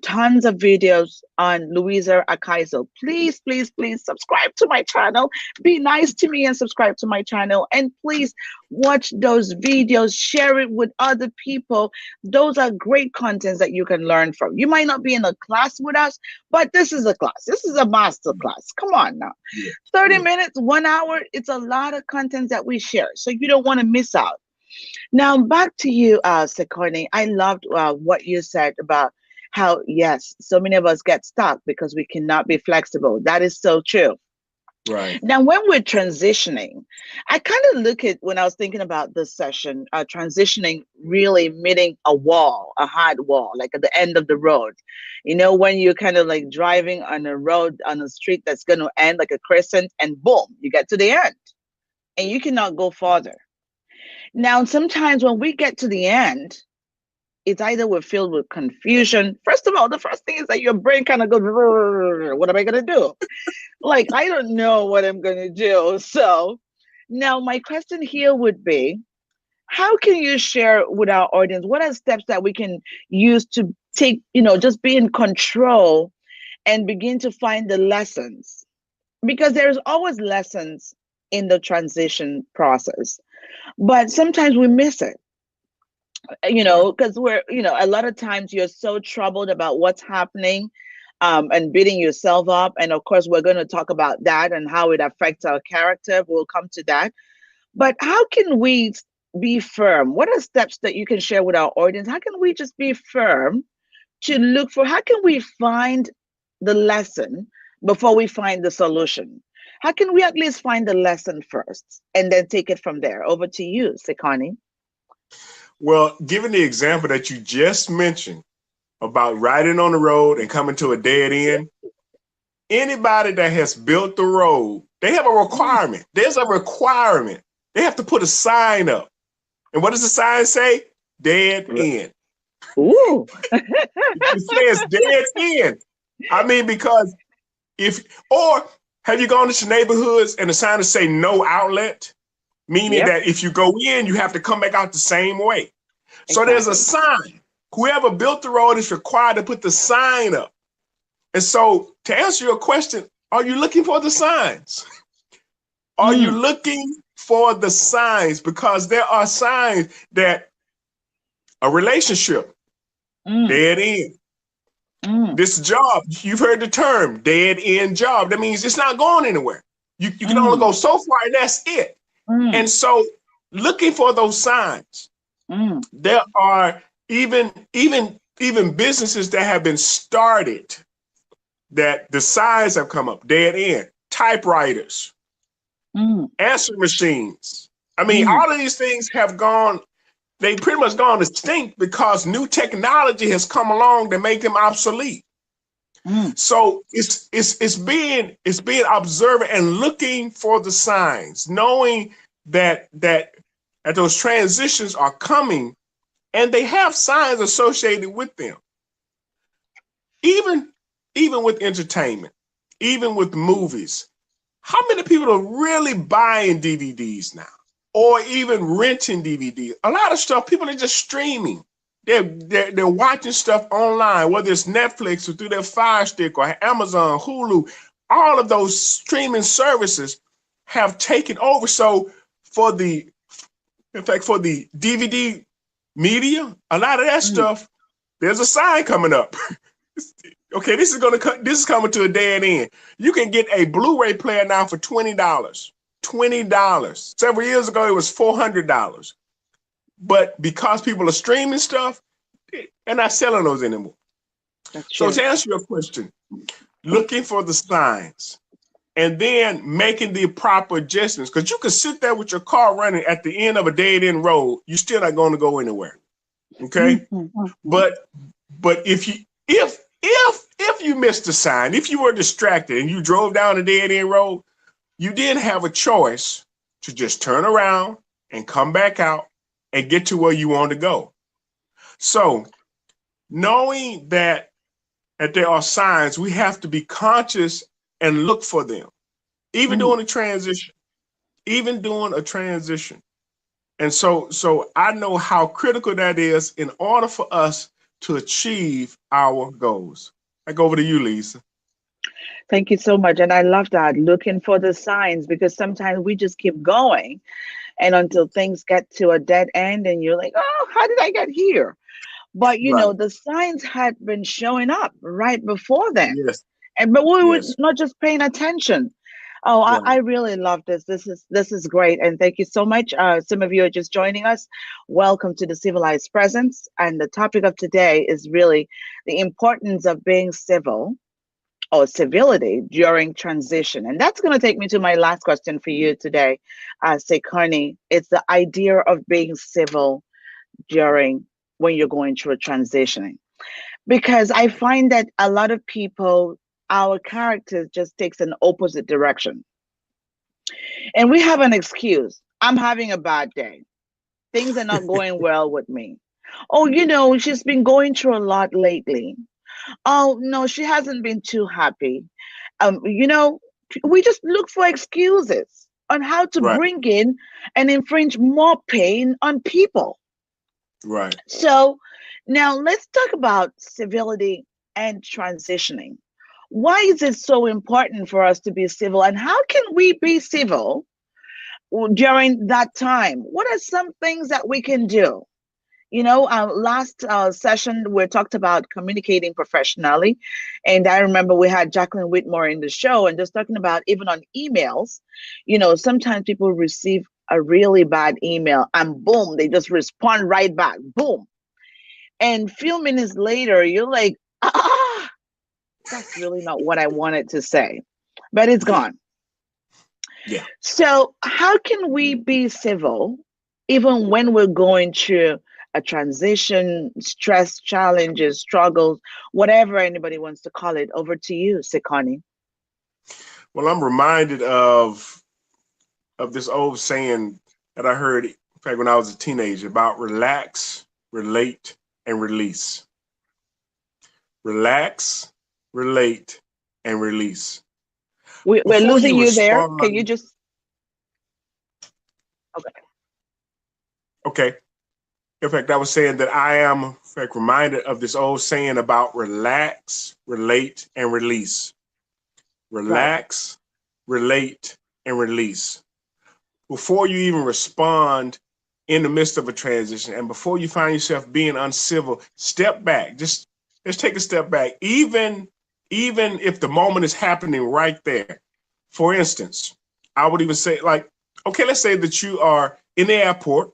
[SPEAKER 1] Tons of videos on Louisa Akaiso. Please, please, please subscribe to my channel. Be nice to me and subscribe to my channel. And please watch those videos, share it with other people. Those are great contents that you can learn from. You might not be in a class with us, but this is a class. This is a master class. Come on now.
[SPEAKER 2] Yeah.
[SPEAKER 1] 30 minutes, 1 hour, it's a lot of content that we share. So you don't want to miss out. Now, back to you, Sekorni. I loved what you said about how, yes, so many of us get stuck because we cannot be flexible. That is so true.
[SPEAKER 2] Right.
[SPEAKER 1] Now, when we're transitioning, I kind of look at when I was thinking about this session, transitioning really meeting a wall, a hard wall, like at the end of the road. You know, when you're kind of like driving on a road, on a street that's going to end like a crescent, and boom, you get to the end and you cannot go farther. Now, sometimes when we get to the end, it's either we're filled with confusion. First of all, the first thing is that your brain kind of goes, what am I going to do? Like, I don't know what I'm going to do. So now my question here would be, how can you share with our audience, what are steps that we can use to take, just be in control and begin to find the lessons? Because there's always lessons in the transition process, but sometimes we miss it,
[SPEAKER 2] Right.
[SPEAKER 1] because a lot of times you're so troubled about what's happening, and beating yourself up. And of course, we're going to talk about that and how it affects our character. We'll come to that. But how can we be firm? What are steps that you can share with our audience? How can we just be firm to look for, how can we find the lesson before we find the solution? How can we at least find the lesson first and then take it from there? Over to you, Sekani.
[SPEAKER 2] Well, given the example that you just mentioned about riding on the road and coming to a dead end, anybody that has built the road, they have a requirement. There's a requirement. They have to put a sign up. And what does the sign say? Dead end.
[SPEAKER 1] Ooh.
[SPEAKER 2] It says dead end. I mean, because or have you gone into neighborhoods and the sign will say no outlet? Meaning
[SPEAKER 1] Yep.
[SPEAKER 2] that if you go in, you have to come back out the same way. So there's a
[SPEAKER 1] Exactly.
[SPEAKER 2] sign. Whoever built the road is required to put the sign up. And so to answer your question, are you looking for the signs? Are you looking for the signs? Because there are signs that a relationship, dead end. This job, you've heard the term dead end job. That means it's not going anywhere. You can only go so far and that's it. And so looking for those signs, there are even businesses that have been started that the signs have come up, dead end, typewriters, answer machines. I mean, all of these things have gone, they pretty much gone extinct because new technology has come along to make them obsolete. So it's being observant and looking for the signs, knowing that those transitions are coming and they have signs associated with them. Even with entertainment, even with movies, how many people are really buying DVDs now or even renting DVDs? A lot of stuff, people are just streaming. They're watching stuff online, whether it's Netflix or through their Fire Stick or Amazon, Hulu. All of those streaming services have taken over. So in fact, for the DVD media, a lot of that stuff, there's a sign coming up. Okay, this is coming to a dead end. You can get a Blu-ray player now for $20. $20. Several years ago, it was $400. But because people are streaming stuff, they're not selling those anymore.
[SPEAKER 1] That's
[SPEAKER 2] So
[SPEAKER 1] true.
[SPEAKER 2] to answer your question, looking for the signs and then making the proper adjustments, because you can sit there with your car running at the end of a dead end road, you're still not going to go anywhere. Okay.
[SPEAKER 1] Mhm.
[SPEAKER 2] But if you missed a sign, if you were distracted and you drove down a dead end road, you did have a choice to just turn around and come back out and get to where you want to go. So knowing that there are signs, we have to be conscious and look for them, even
[SPEAKER 1] Mhm.
[SPEAKER 2] during a transition, even during a transition. And so I know how critical that is in order for us to achieve our goals. Back over to you, Lisa.
[SPEAKER 1] Thank you so much. And I love that, looking for the signs, because sometimes we just keep going and until things get to a dead end and you're like, oh, how did I get here? But
[SPEAKER 2] Right.
[SPEAKER 1] the signs had been showing up right before then.
[SPEAKER 2] Yes.
[SPEAKER 1] But we were
[SPEAKER 2] Yes.
[SPEAKER 1] not just paying attention. Oh, I
[SPEAKER 2] Right.
[SPEAKER 1] really love this. This is great, and thank you so much. Some of you are just joining us. Welcome to the Civilized Presence, and the topic of today is really the importance of being civil or civility during transition, and that's going to take me to my last question for you today, Sekani. It's the idea of being civil during when you're going through a transitioning, because I find that a lot of people, our characters just takes an opposite direction, and we have an excuse. I'm having a bad day. Things are not going well with me. Oh, she's been going through a lot lately. Oh no, she hasn't been too happy. um you know we just look for excuses on how to
[SPEAKER 2] Right.
[SPEAKER 1] bring in and infringe more pain on people.
[SPEAKER 2] Right.
[SPEAKER 1] So now let's talk about civility and transitioning. Why is it so important for us to be civil, and how can we be civil during that time? What are some things that we can do? Last session we talked about communicating professionally, and I remember we had Jacqueline Whitmore in the show, and just talking about even on emails. Sometimes people receive a really bad email, and boom, they just respond right back, boom, and few minutes later, you're like, that's really not what I wanted to say, but it's
[SPEAKER 2] Yeah.
[SPEAKER 1] gone.
[SPEAKER 2] Yeah.
[SPEAKER 1] So, how can we be civil even when we're going through a transition, stress, challenges, struggles, whatever anybody wants to call it? Over to you, Sikani.
[SPEAKER 2] Well, I'm reminded of this old saying that I heard back when I was a teenager about relax, relate, and release. Relax, relate, and release.
[SPEAKER 1] We're
[SPEAKER 2] Before
[SPEAKER 1] losing
[SPEAKER 2] you
[SPEAKER 1] you there. Can you
[SPEAKER 2] respond,
[SPEAKER 1] just, okay.
[SPEAKER 2] okay. In fact, I was saying that I am, in fact, reminded of this old saying about relax, relate, and release.
[SPEAKER 1] Right.
[SPEAKER 2] Relax, relate, and release. Before you even respond in the midst of a transition and before you find yourself being uncivil, step back. Just take a step back. Even if the moment is happening right there. For instance, I would even say, like, okay, let's say that you are in the airport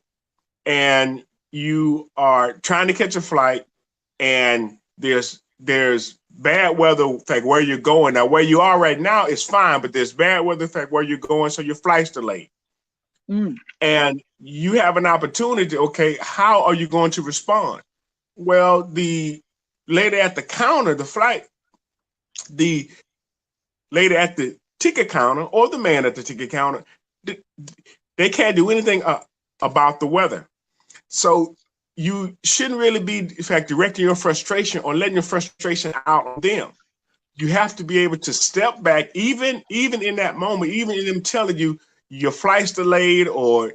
[SPEAKER 2] and you are trying to catch a flight and there's bad weather, in fact, where you're going. Now, where you are right now is fine, but there's bad weather, in fact, where you're going, so your flight's delayed.
[SPEAKER 1] Mm,
[SPEAKER 2] And you have an opportunity, okay, how are you going to respond? Well, the lady at the counter, the lady at the ticket counter or the man at the ticket counter, they can't do anything about the weather. So you shouldn't really be, in fact, directing your frustration or letting your frustration out on them. You have to be able to step back, even in that moment, even in them telling you your flight's delayed or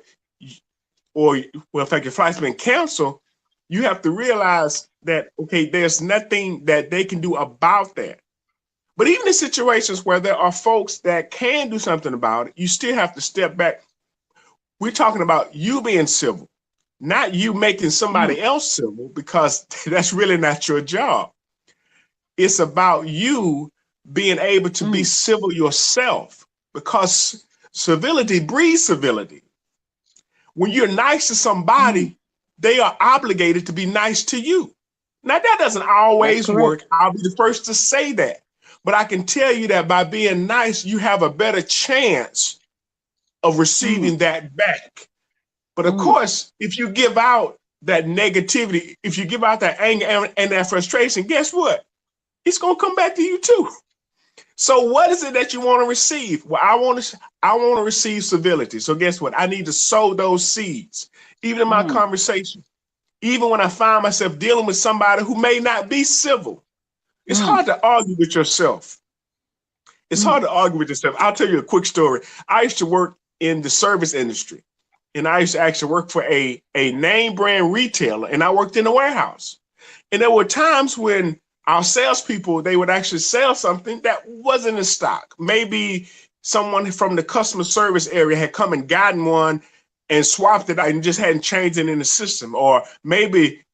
[SPEAKER 2] well, in fact, your flight's been canceled. You have to realize that, okay, there's nothing that they can do about that. But even in situations where there are folks that can do something about it, you still have to step back. We're talking about you being civil, not you making
[SPEAKER 1] mm,
[SPEAKER 2] somebody else civil, because that's really not your job. It's about you being able to be
[SPEAKER 1] mm,
[SPEAKER 2] civil yourself, because civility breeds civility. When you're nice to
[SPEAKER 1] mm,
[SPEAKER 2] somebody, they are obligated to be nice to you. Now, that doesn't
[SPEAKER 1] That's
[SPEAKER 2] always
[SPEAKER 1] correct.
[SPEAKER 2] work. I'll be the first to say that. But I can tell you that by being nice, you have a better chance of
[SPEAKER 1] Mm,
[SPEAKER 2] receiving that back. But of
[SPEAKER 1] mm,
[SPEAKER 2] course, if you give out that negativity, if you give out that anger and that frustration, guess what? It's going to come back to you too. So what is it that you want to receive? Well, I want to receive civility. So guess what? I need to sow those seeds, even in my
[SPEAKER 1] mm,
[SPEAKER 2] conversation, even when I find myself dealing with somebody who may not be civil. It's
[SPEAKER 1] mm,
[SPEAKER 2] hard to argue with yourself. It's
[SPEAKER 1] mm,
[SPEAKER 2] hard to argue with yourself. I'll tell you a quick story. I used to work in the service industry, and I used to actually work for a name brand retailer, and I worked in a warehouse. And there were times when our salespeople, they would actually sell something that wasn't in stock. Maybe someone from the customer service area had come and gotten one and swapped it out and just hadn't changed it in the system. Or maybe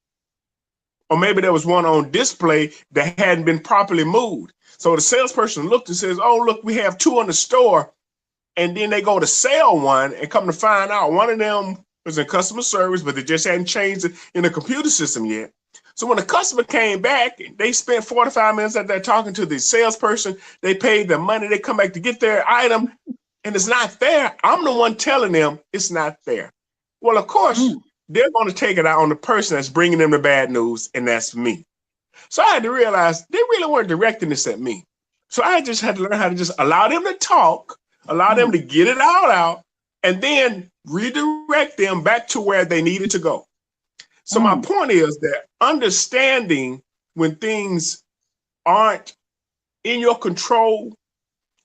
[SPEAKER 2] there was one on display that hadn't been properly moved. So the salesperson looked and says, "Oh, look, we have two in the store." And then they go to sell one and come to find out one of them was in customer service, but they just hadn't changed it in the computer system yet. So when the customer came back, they spent 45 minutes out there talking to the salesperson. They paid their money. They come back to get their item, and it's not fair. I'm the one telling them it's not fair. Well, of course,
[SPEAKER 1] mm,
[SPEAKER 2] they're going to take it out on the person that's bringing them the bad news, and that's me. So I had to realize they really weren't directing this at me. So I just had to learn how to just allow them to talk, allow them
[SPEAKER 1] mm,
[SPEAKER 2] to get it all out, and then redirect them back to where they needed to go. So my
[SPEAKER 1] mm,
[SPEAKER 2] point is that understanding when things aren't in your control,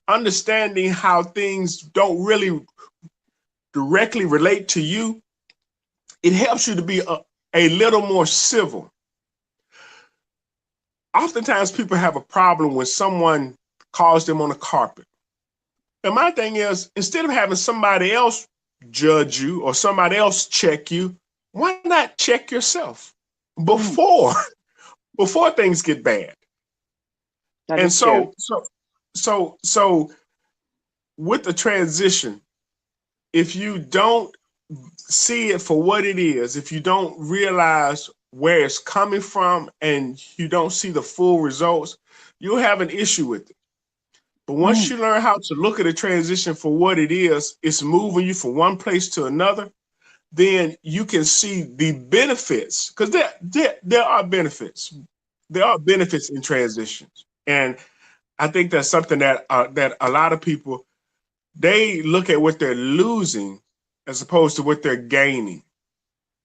[SPEAKER 2] understanding how things don't really directly relate to you, it helps you to be a little more civil. Oftentimes people have a problem when someone calls them on the carpet. And my thing is, instead of having somebody else judge you or somebody else check you, why not check yourself
[SPEAKER 1] mm.
[SPEAKER 2] before before things get bad?
[SPEAKER 1] That
[SPEAKER 2] And
[SPEAKER 1] is true.
[SPEAKER 2] so with the transition, if you don't see it for what it is, if you don't realize where it's coming from and you don't see the full results, you'll have an issue with it. But once
[SPEAKER 1] Mm,
[SPEAKER 2] you learn how to look at a transition for what it is, it's moving you from one place to another, then you can see the benefits. Because there are benefits. There are benefits in transitions. And I think that's something that a lot of people, they look at what they're losing as opposed to what they're gaining.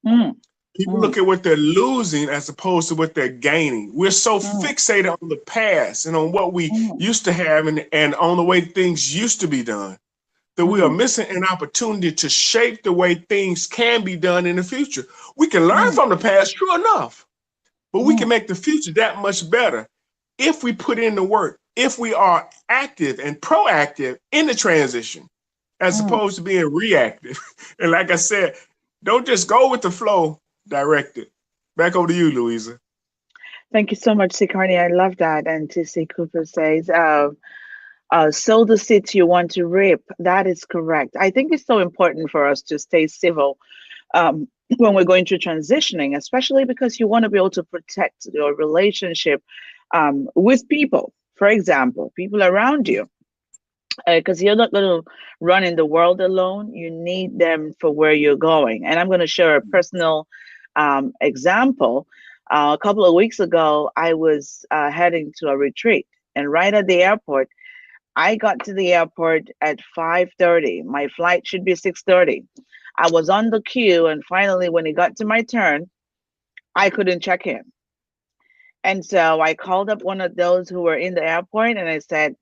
[SPEAKER 1] mm,
[SPEAKER 2] People
[SPEAKER 1] mm,
[SPEAKER 2] look at what they're losing as opposed to what they're gaining. We're so
[SPEAKER 1] mm,
[SPEAKER 2] fixated on the past and on what we
[SPEAKER 1] mm,
[SPEAKER 2] used to have and on the way things used to be done that we are
[SPEAKER 1] mm,
[SPEAKER 2] missing an opportunity to shape the way things can be done in the future. We can learn
[SPEAKER 1] mm,
[SPEAKER 2] from the past, true enough, but we can
[SPEAKER 1] mm,
[SPEAKER 2] make the future that much better if we put in the work, if we are active and proactive in the transition, as
[SPEAKER 1] mm.
[SPEAKER 2] opposed to being reactive. And like I said, don't just go with the flow, direct it. Back over to you, Louisa.
[SPEAKER 1] Thank you so much, Sikarni. I love that. And TC Cooper says, sow the seeds you want to reap. That is correct. I think it's so important for us to stay civil um, when we're going through transitioning, especially because you want to be able to protect your relationship with people. For example, people around you, because you're not going to run in the world alone. You need them for where you're going. And I'm going to share a personal example. A couple of weeks ago, I was heading to a retreat, and right at the airport, I got to the airport at 5:30. My flight should be 6:30. I was on the queue, and finally, when it got to my turn, I couldn't check in. And so I called up one of those who were in the airport, and I said,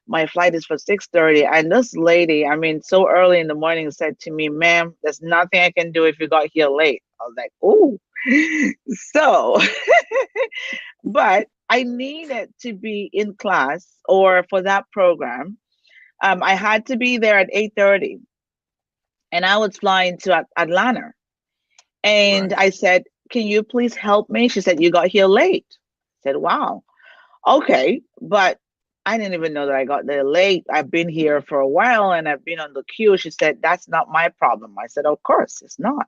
[SPEAKER 1] my flight is for 6:30. And this lady, I mean, so early in the morning, said to me, ma'am, there's nothing I can do if you got here late. I was like, ooh. So, but I needed to be in class or for that program. I had to be there at 8:30, and I was flying to Atlanta. And
[SPEAKER 2] Right.
[SPEAKER 1] I said, can you please help me? She said, you got here late. I said, wow. Okay, but I didn't even know that I got there late. I've been here for a while and I've been on the queue. She said, that's not my problem. I said, of course, it's not.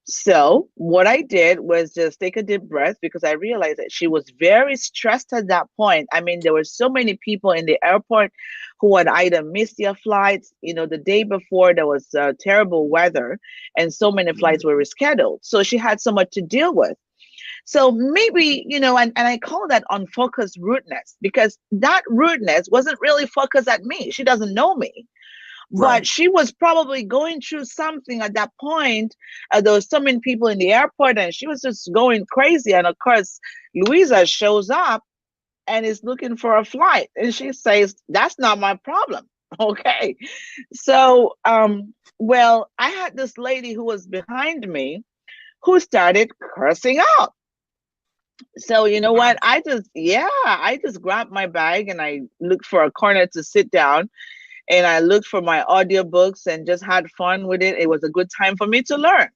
[SPEAKER 1] So what I did was just take a deep breath because I realized that she was very stressed at that point. I mean, there were so many people in the airport who had either missed their flights. The day before there was terrible weather, and so many flights
[SPEAKER 2] Right.
[SPEAKER 1] were rescheduled. So she had so much to deal with. So maybe, and I call that unfocused rudeness because that rudeness wasn't really focused at me. She doesn't know me, but
[SPEAKER 2] Right.
[SPEAKER 1] she was probably going through something at that point. There was so many people in the airport and she was just going crazy. And of course, Louisa shows up and is looking for a flight. And she says, that's not my problem. Okay. So, well, I had this lady who was behind me who started cursing out. So you know
[SPEAKER 2] Wow.
[SPEAKER 1] what? I just grabbed my bag and I looked for a corner to sit down and I looked for my audiobooks and just had fun with it. It was a good time for me to learn.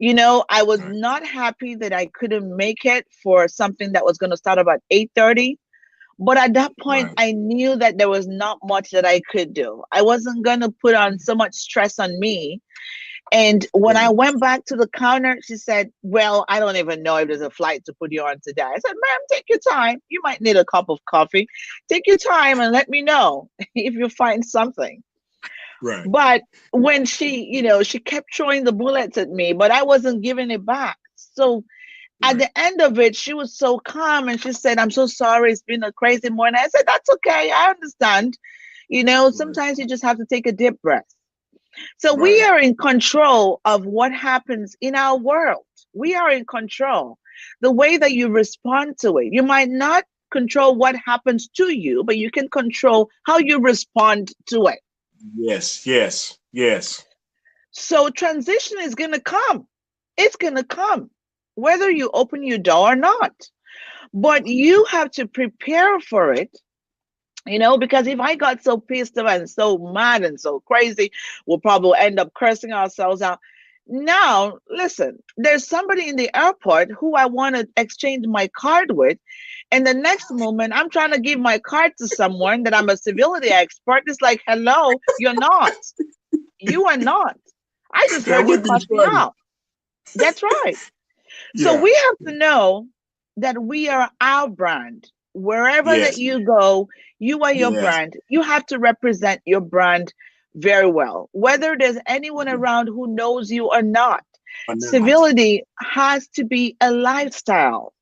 [SPEAKER 1] I was
[SPEAKER 2] Right.
[SPEAKER 1] not happy that I couldn't make it for something that was going to start about 8:30. But at that point,
[SPEAKER 2] Right.
[SPEAKER 1] I knew that there was not much that I could do. I wasn't going to put on so much stress on me. And when I
[SPEAKER 2] Right.
[SPEAKER 1] went back to the counter, she said, well, I don't even know if there's a flight to put you on today. I said, ma'am, take your time. You might need a cup of coffee. Take your time and let me know if you find something.
[SPEAKER 2] Right.
[SPEAKER 1] But when she kept throwing the bullets at me, but I wasn't giving it back. So at
[SPEAKER 2] Right.
[SPEAKER 1] the end of it, she was so calm and she said, I'm so sorry. It's been a crazy morning. I said, that's okay. I understand.
[SPEAKER 2] Right.
[SPEAKER 1] Sometimes you just have to take a deep breath. So we
[SPEAKER 2] Right.
[SPEAKER 1] are in control of what happens in our world. We are in control. The way that you respond to it. You might not control what happens to you, but you can control how you respond to it.
[SPEAKER 2] Yes. Yes. Yes.
[SPEAKER 1] So transition is going to come. It's going to come, whether you open your door or not. But you have to prepare for it. Because if I got so pissed off and so mad and so crazy, we'll probably end up cursing ourselves out. Now, listen, there's somebody in the airport who I want to exchange my card with. And the next moment, I'm trying to give my card to someone that I'm a civility expert. It's like, hello, you're not. You are not. I just
[SPEAKER 2] That
[SPEAKER 1] heard you
[SPEAKER 2] would be
[SPEAKER 1] cuss me
[SPEAKER 2] funny.
[SPEAKER 1] out. That's right. So
[SPEAKER 2] Yeah.
[SPEAKER 1] we have to know that we are our brand. Wherever that
[SPEAKER 2] Yes.
[SPEAKER 1] you go, you are your
[SPEAKER 2] Yes.
[SPEAKER 1] brand. You have to represent your brand very well, whether there's anyone
[SPEAKER 2] Yeah.
[SPEAKER 1] around who knows you or not.
[SPEAKER 2] Or not.
[SPEAKER 1] Civility has to be a lifestyle.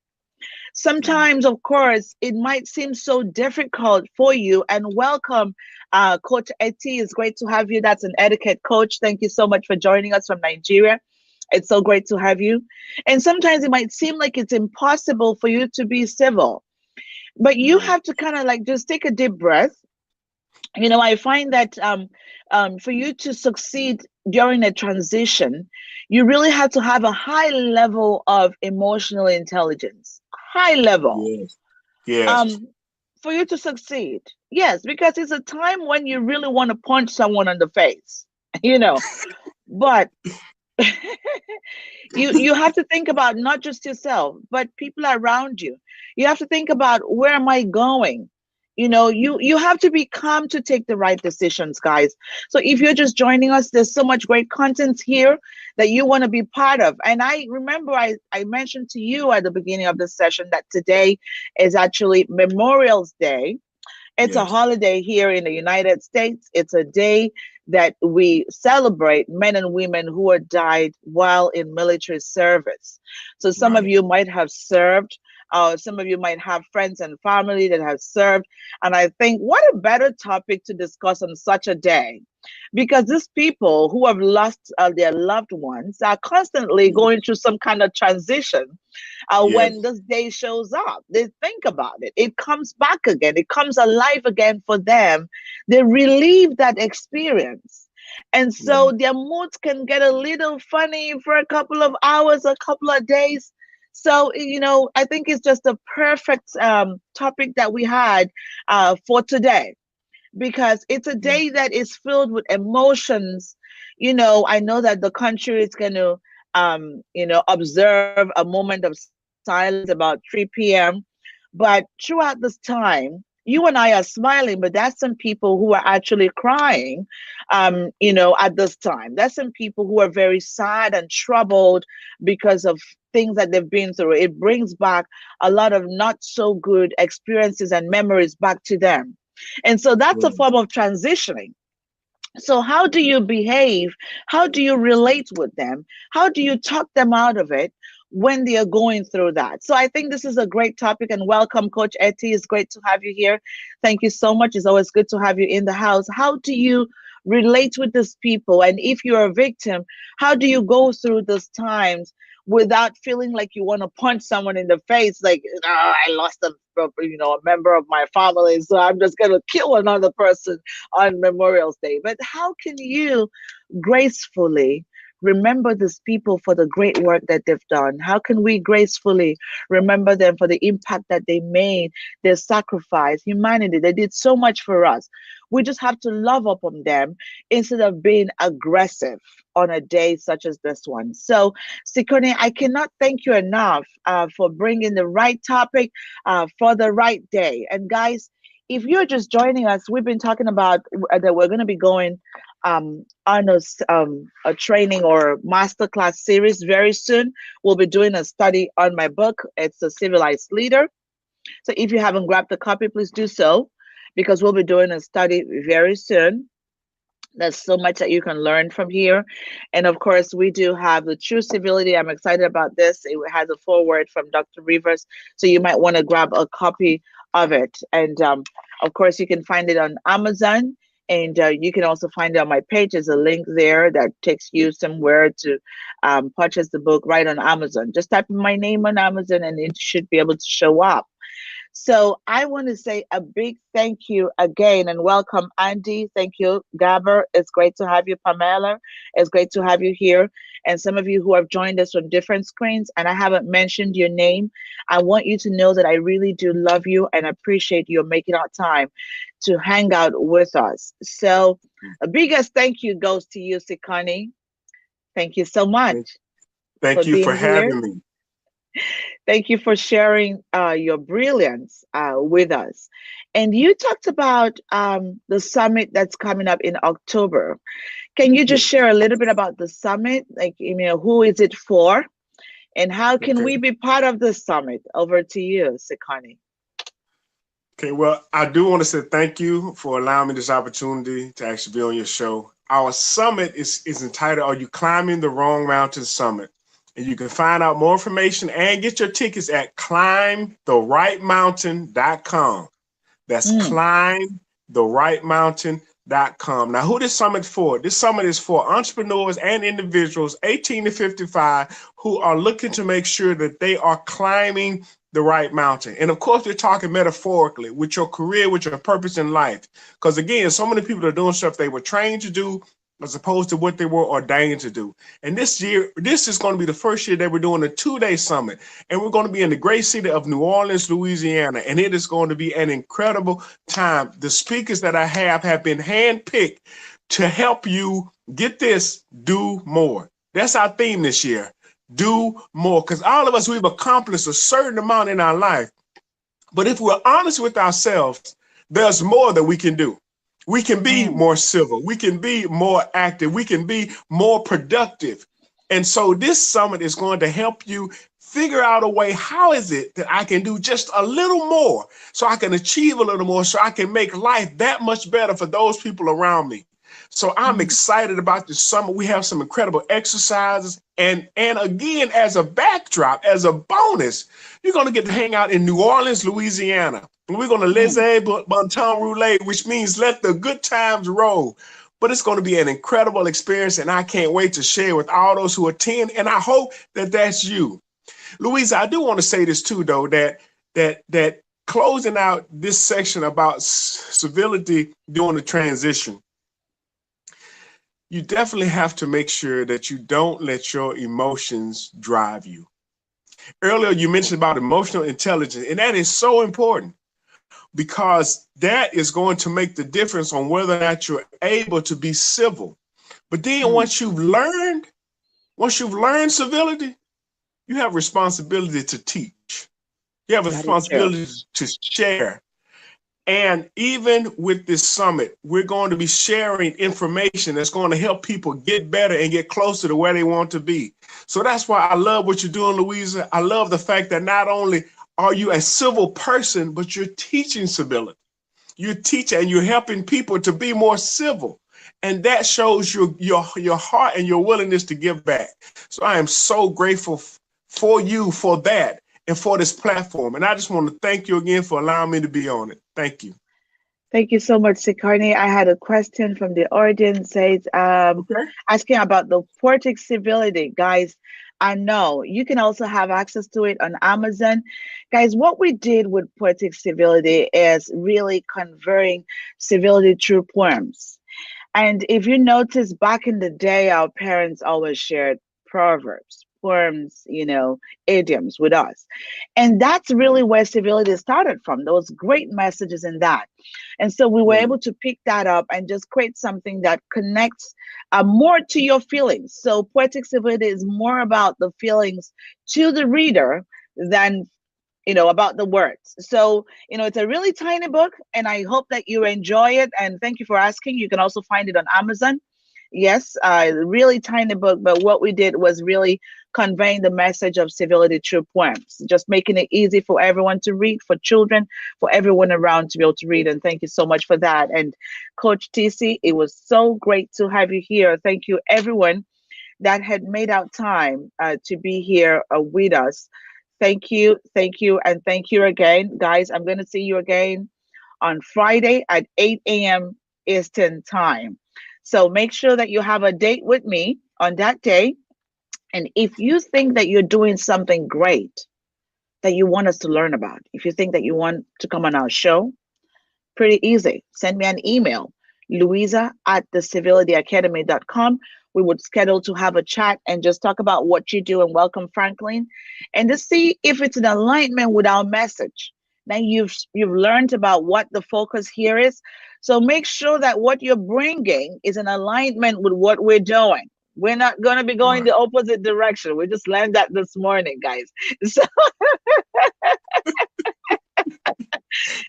[SPEAKER 2] Right.
[SPEAKER 1] Sometimes, of course, it might seem so difficult for you. And welcome, Coach Eti. It's great to have you. That's an etiquette coach. Thank you so much for joining us from Nigeria. It's so great to have you. And sometimes it might seem like it's impossible for you to be civil, but you
[SPEAKER 2] Right.
[SPEAKER 1] have to kind of like just take a deep breath. I find that for you to succeed during a transition, you really have to have a high level of emotional intelligence, high level,
[SPEAKER 2] Yes. Yes.
[SPEAKER 1] um, for you to succeed. Yes, because it's a time when you really want to punch someone in the face, you know. But you have to think about not just yourself but people around you. You have to think about, where am I going? You have to be calm to take the right decisions, guys. So if you're just joining us, there's so much great content here that you want to be part of. And I remember I mentioned to you at the beginning of the session that today is actually Memorial's Day. It's a
[SPEAKER 2] Yes.
[SPEAKER 1] holiday here in the United States. It's a day that we celebrate men and women who had died while in military service. So some of
[SPEAKER 2] Right.
[SPEAKER 1] you might have served. Some of you might have friends and family that have served. And I think, what a better topic to discuss on such a day, because these people who have lost their loved ones are constantly
[SPEAKER 2] Yes.
[SPEAKER 1] going through some kind of transition. When
[SPEAKER 2] Yes.
[SPEAKER 1] this day shows up, they think about it. It comes back again. It comes alive again for them. They relieve that experience. And so
[SPEAKER 2] Right.
[SPEAKER 1] their moods can get a little funny for a couple of hours, a couple of days. So, I think it's just a perfect topic that we had for today, because it's a
[SPEAKER 2] Yeah.
[SPEAKER 1] day that is filled with emotions. I know that the country is going to, observe a moment of silence about 3 p.m. But throughout this time, you and I are smiling, but that's some people who are actually crying, at this time. That's some people who are very sad and troubled because of things that they've been through. It brings back a lot of not so good experiences and memories back to them. And so that's a
[SPEAKER 2] Right.
[SPEAKER 1] form of transitioning. So, how do you behave? How do you relate with them? How do you talk them out of it when they are going through that? So, I think this is a great topic, and welcome, Coach Etty. It's great to have you here. Thank you so much. It's always good to have you in the house. How do you relate with these people? And if you're a victim, how do you go through those times without feeling like you want to punch someone in the face? Like, I lost a member of my family, so I'm just going to kill another person on Memorial Day. But how can you gracefully remember these people for the great work that they've done? How can we gracefully remember them for the impact that they made, their sacrifice, humanity? They did so much for us. We just have to love upon them instead of being aggressive on a day such as this one. So, Sikone, I cannot thank you enough for bringing the right topic for the right day. And guys, if you're just joining us, we've been talking about that we're going to be going on a training or masterclass series very soon. We'll be doing a study on my book. It's a Civilized Leader. So if you haven't grabbed a copy, please do so, because we'll be doing a study very soon. There's so much that you can learn from here. And of course, we do have the True Civility. I'm excited about this. It has a foreword from Dr. Rivers. So you might want to grab a copy of it. And of course, you can find it on Amazon. And you can also find it on my page. There's a link there that takes you somewhere to purchase the book right on Amazon. Just type in my name on Amazon and it should be able to show up. So I want to say a big thank you again and welcome, Andy. Thank you, Gabber. It's great to have you, Pamela. It's great to have you here. And some of you who have joined us from different screens and I haven't mentioned your name, I want you to know that I really do love you and appreciate you making out time to hang out with us. So the biggest thank you goes to you, Sikani. Thank you so much for
[SPEAKER 2] Thank you for
[SPEAKER 1] being here.
[SPEAKER 2] having me.
[SPEAKER 1] Thank you for sharing your brilliance with us. And you talked about the summit that's coming up in October. Can you just
[SPEAKER 2] Yes.
[SPEAKER 1] share a little bit about the summit? Like, who is it for? And how can
[SPEAKER 2] Okay.
[SPEAKER 1] we be part of the summit? Over to you, Sikani.
[SPEAKER 2] Okay. Well, I do want to say thank you for allowing me this opportunity to actually be on your show. Our summit is entitled "Are You Climbing the Wrong Mountain Summit?" And you can find out more information and get your tickets at climbtherightmountain.com. That's
[SPEAKER 1] Mm,
[SPEAKER 2] climbtherightmountain.com. Now, who this summit for? This summit is for entrepreneurs and individuals 18 to 55 who are looking to make sure that they are climbing the right mountain. And of course, we're talking metaphorically with your career, with your purpose in life. Because again, so many people are doing stuff they were trained to do as opposed to what they were ordained to do. And this year, this is going to be the first year that we're doing a 2-day summit. And we're going to be in the great city of New Orleans, Louisiana. And it is going to be an incredible time. The speakers that I have been handpicked to help you get this, do more. That's our theme this year. Do more. Because all of us, we've accomplished a certain amount in our life. But if we're honest with ourselves, there's more that we can do. We can be
[SPEAKER 1] mm,
[SPEAKER 2] more civil. We can be more active. We can be more productive. And so this summit is going to help you figure out a way. How is it that I can do just a little more so I can achieve a little more, so I can make life that much better for those people around me? So I'm
[SPEAKER 1] mm,
[SPEAKER 2] excited about this summer. We have some incredible exercises. And again, as a backdrop, as a bonus, you're going to get to hang out in New Orleans, Louisiana. And we're going to
[SPEAKER 1] mm.
[SPEAKER 2] laissez bon temps rouler, which means let the good times roll. But it's going to be an incredible experience, and I can't wait to share with all those who attend. And I hope that that's you. Louisa, I do want to say this too, though, that closing out this section about civility during the transition, you definitely have to make sure that you don't let your emotions drive you. Earlier, you mentioned about emotional intelligence, and that is so important because that is going to make the difference on whether or not you're able to be civil. But then
[SPEAKER 1] Mm.
[SPEAKER 2] once you've learned civility, you have responsibility to teach. You have a
[SPEAKER 1] That is true.
[SPEAKER 2] responsibility to share. And even with this summit, we're going to be sharing information that's going to help people get better and get closer to where they want to be. So that's why I love what you're doing, Louisa. I love the fact that not only are you a civil person, but you're teaching civility. You're teaching and you're helping people to be more civil. And that shows your heart and your willingness to give back. So I am so grateful for you for that and for this platform. And I just want to thank you again for allowing me to be on it. Thank you.
[SPEAKER 1] Thank you so much, Sikarni. I had a question from the audience says,
[SPEAKER 2] Okay.
[SPEAKER 1] asking about the Poetic Civility. Guys, I know you can also have access to it on Amazon. Guys, what we did with Poetic Civility is really converting civility through poems. And if you notice, back in the day, our parents always shared proverbs, poems, idioms with us. And that's really where civility started from. Those great messages in that. And so we were
[SPEAKER 2] Mm.
[SPEAKER 1] able to pick that up and just create something that connects more to your feelings. So poetic civility is more about the feelings to the reader than about the words. So, it's a really tiny book, and I hope that you enjoy it. And thank you for asking. You can also find it on Amazon. Yes, really tiny book, but what we did was really conveying the message of civility through poems, just making it easy for everyone to read, for children, for everyone around to be able to read. And thank you so much for that. And Coach TC, it was so great to have you here. Thank you, everyone that had made out time to be here with us. Thank you, and thank you again. Guys, I'm going to see you again on Friday at 8 a.m. Eastern Time. So make sure that you have a date with me on that day. And if you think that you're doing something great that you want us to learn about, if you think that you want to come on our show, pretty easy. Send me an email, Louisa at thecivilityacademy.com. We would schedule to have a chat and just talk about what you do and welcome Franklin and to see if it's in alignment with our message. Now you've learned about what the focus here is. So make sure that what you're bringing is in alignment with what we're doing. We're not going to be going
[SPEAKER 2] Right.
[SPEAKER 1] the opposite direction. We just learned that this morning, guys. So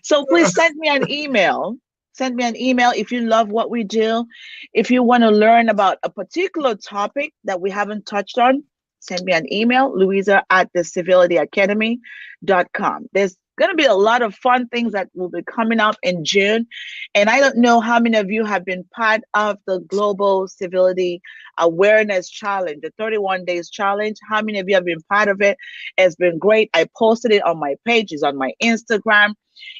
[SPEAKER 1] So please send me an email. Send me an email if you love what we do. If you want to learn about a particular topic that we haven't touched on, send me an email, Louisa at thecivilityacademy.com. There's going to be a lot of fun things that will be coming up in June. And I don't know how many of you have been part of the Global Civility Awareness Challenge, the 31 Days Challenge. How many of you have been part of it? It's been great. I posted it on my page, it's on my Instagram.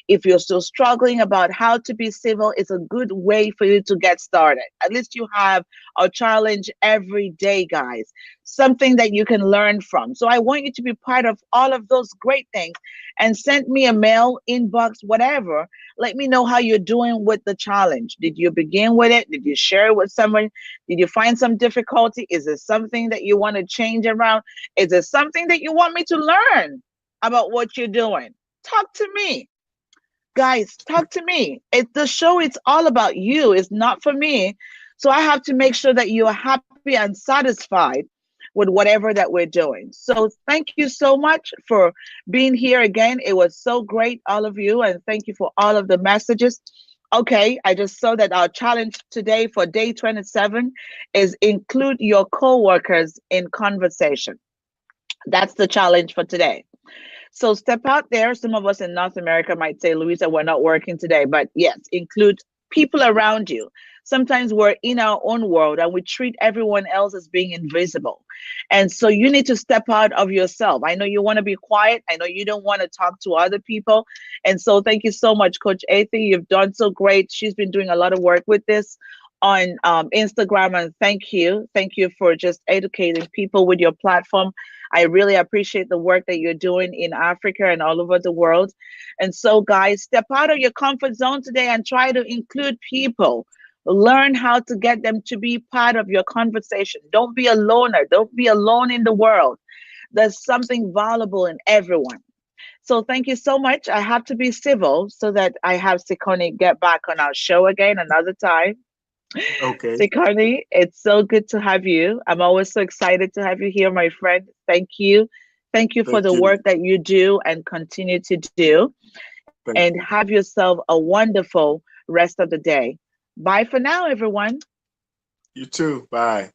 [SPEAKER 1] If you're still struggling about how to be civil, it's a good way for you to get started. At least you have a challenge every day, guys, something that you can learn from. So I want you to be part of all of those great things and send me a mail, inbox, whatever. Let me know how you're doing with the challenge. Did you begin with it? Did you share it with someone? Did you find some difficulty? Is it something that you want to change around? Is it something that you want me to learn about what you're doing? Talk to me. Guys, talk to me. The show, it's all about you. It's not for me. So I have to make sure that you are happy and satisfied with whatever that we're doing. So thank you so much for being here again. It was so great, all of you, and thank you for all of the messages. Okay, I just saw that our challenge today for day 27 is include your coworkers in conversation. That's the challenge for today. So step out there. Some of us in North America might say, Louisa, we're not working today. But yes, include people around you. Sometimes we're in our own world and we treat everyone else as being invisible. And so you need to step out of yourself. I know you want to be quiet. I know you don't want to talk to other people. And so thank you so much, Coach Athey. You've done so great. She's been doing a lot of work with this on Instagram. And thank you. Thank you for just educating people with your platform. I really appreciate the work that you're doing in Africa and all over the world. And so, guys, step out of your comfort zone today and try to include people. Learn how to get them to be part of your conversation. Don't be a loner. Don't be alone in the world. There's something valuable in everyone. So thank you so much. I have to be civil so that I have Sikoni get back on our show again another time.
[SPEAKER 2] Okay.
[SPEAKER 1] Sikani, it's so good to have you. I'm always so excited to have you here, my friend. Thank you. Thank you for
[SPEAKER 2] Thank
[SPEAKER 1] the
[SPEAKER 2] you.
[SPEAKER 1] work that you do and continue to do.
[SPEAKER 2] Thank
[SPEAKER 1] and
[SPEAKER 2] you.
[SPEAKER 1] have yourself a wonderful rest of the day. Bye for now, everyone.
[SPEAKER 2] You too. Bye.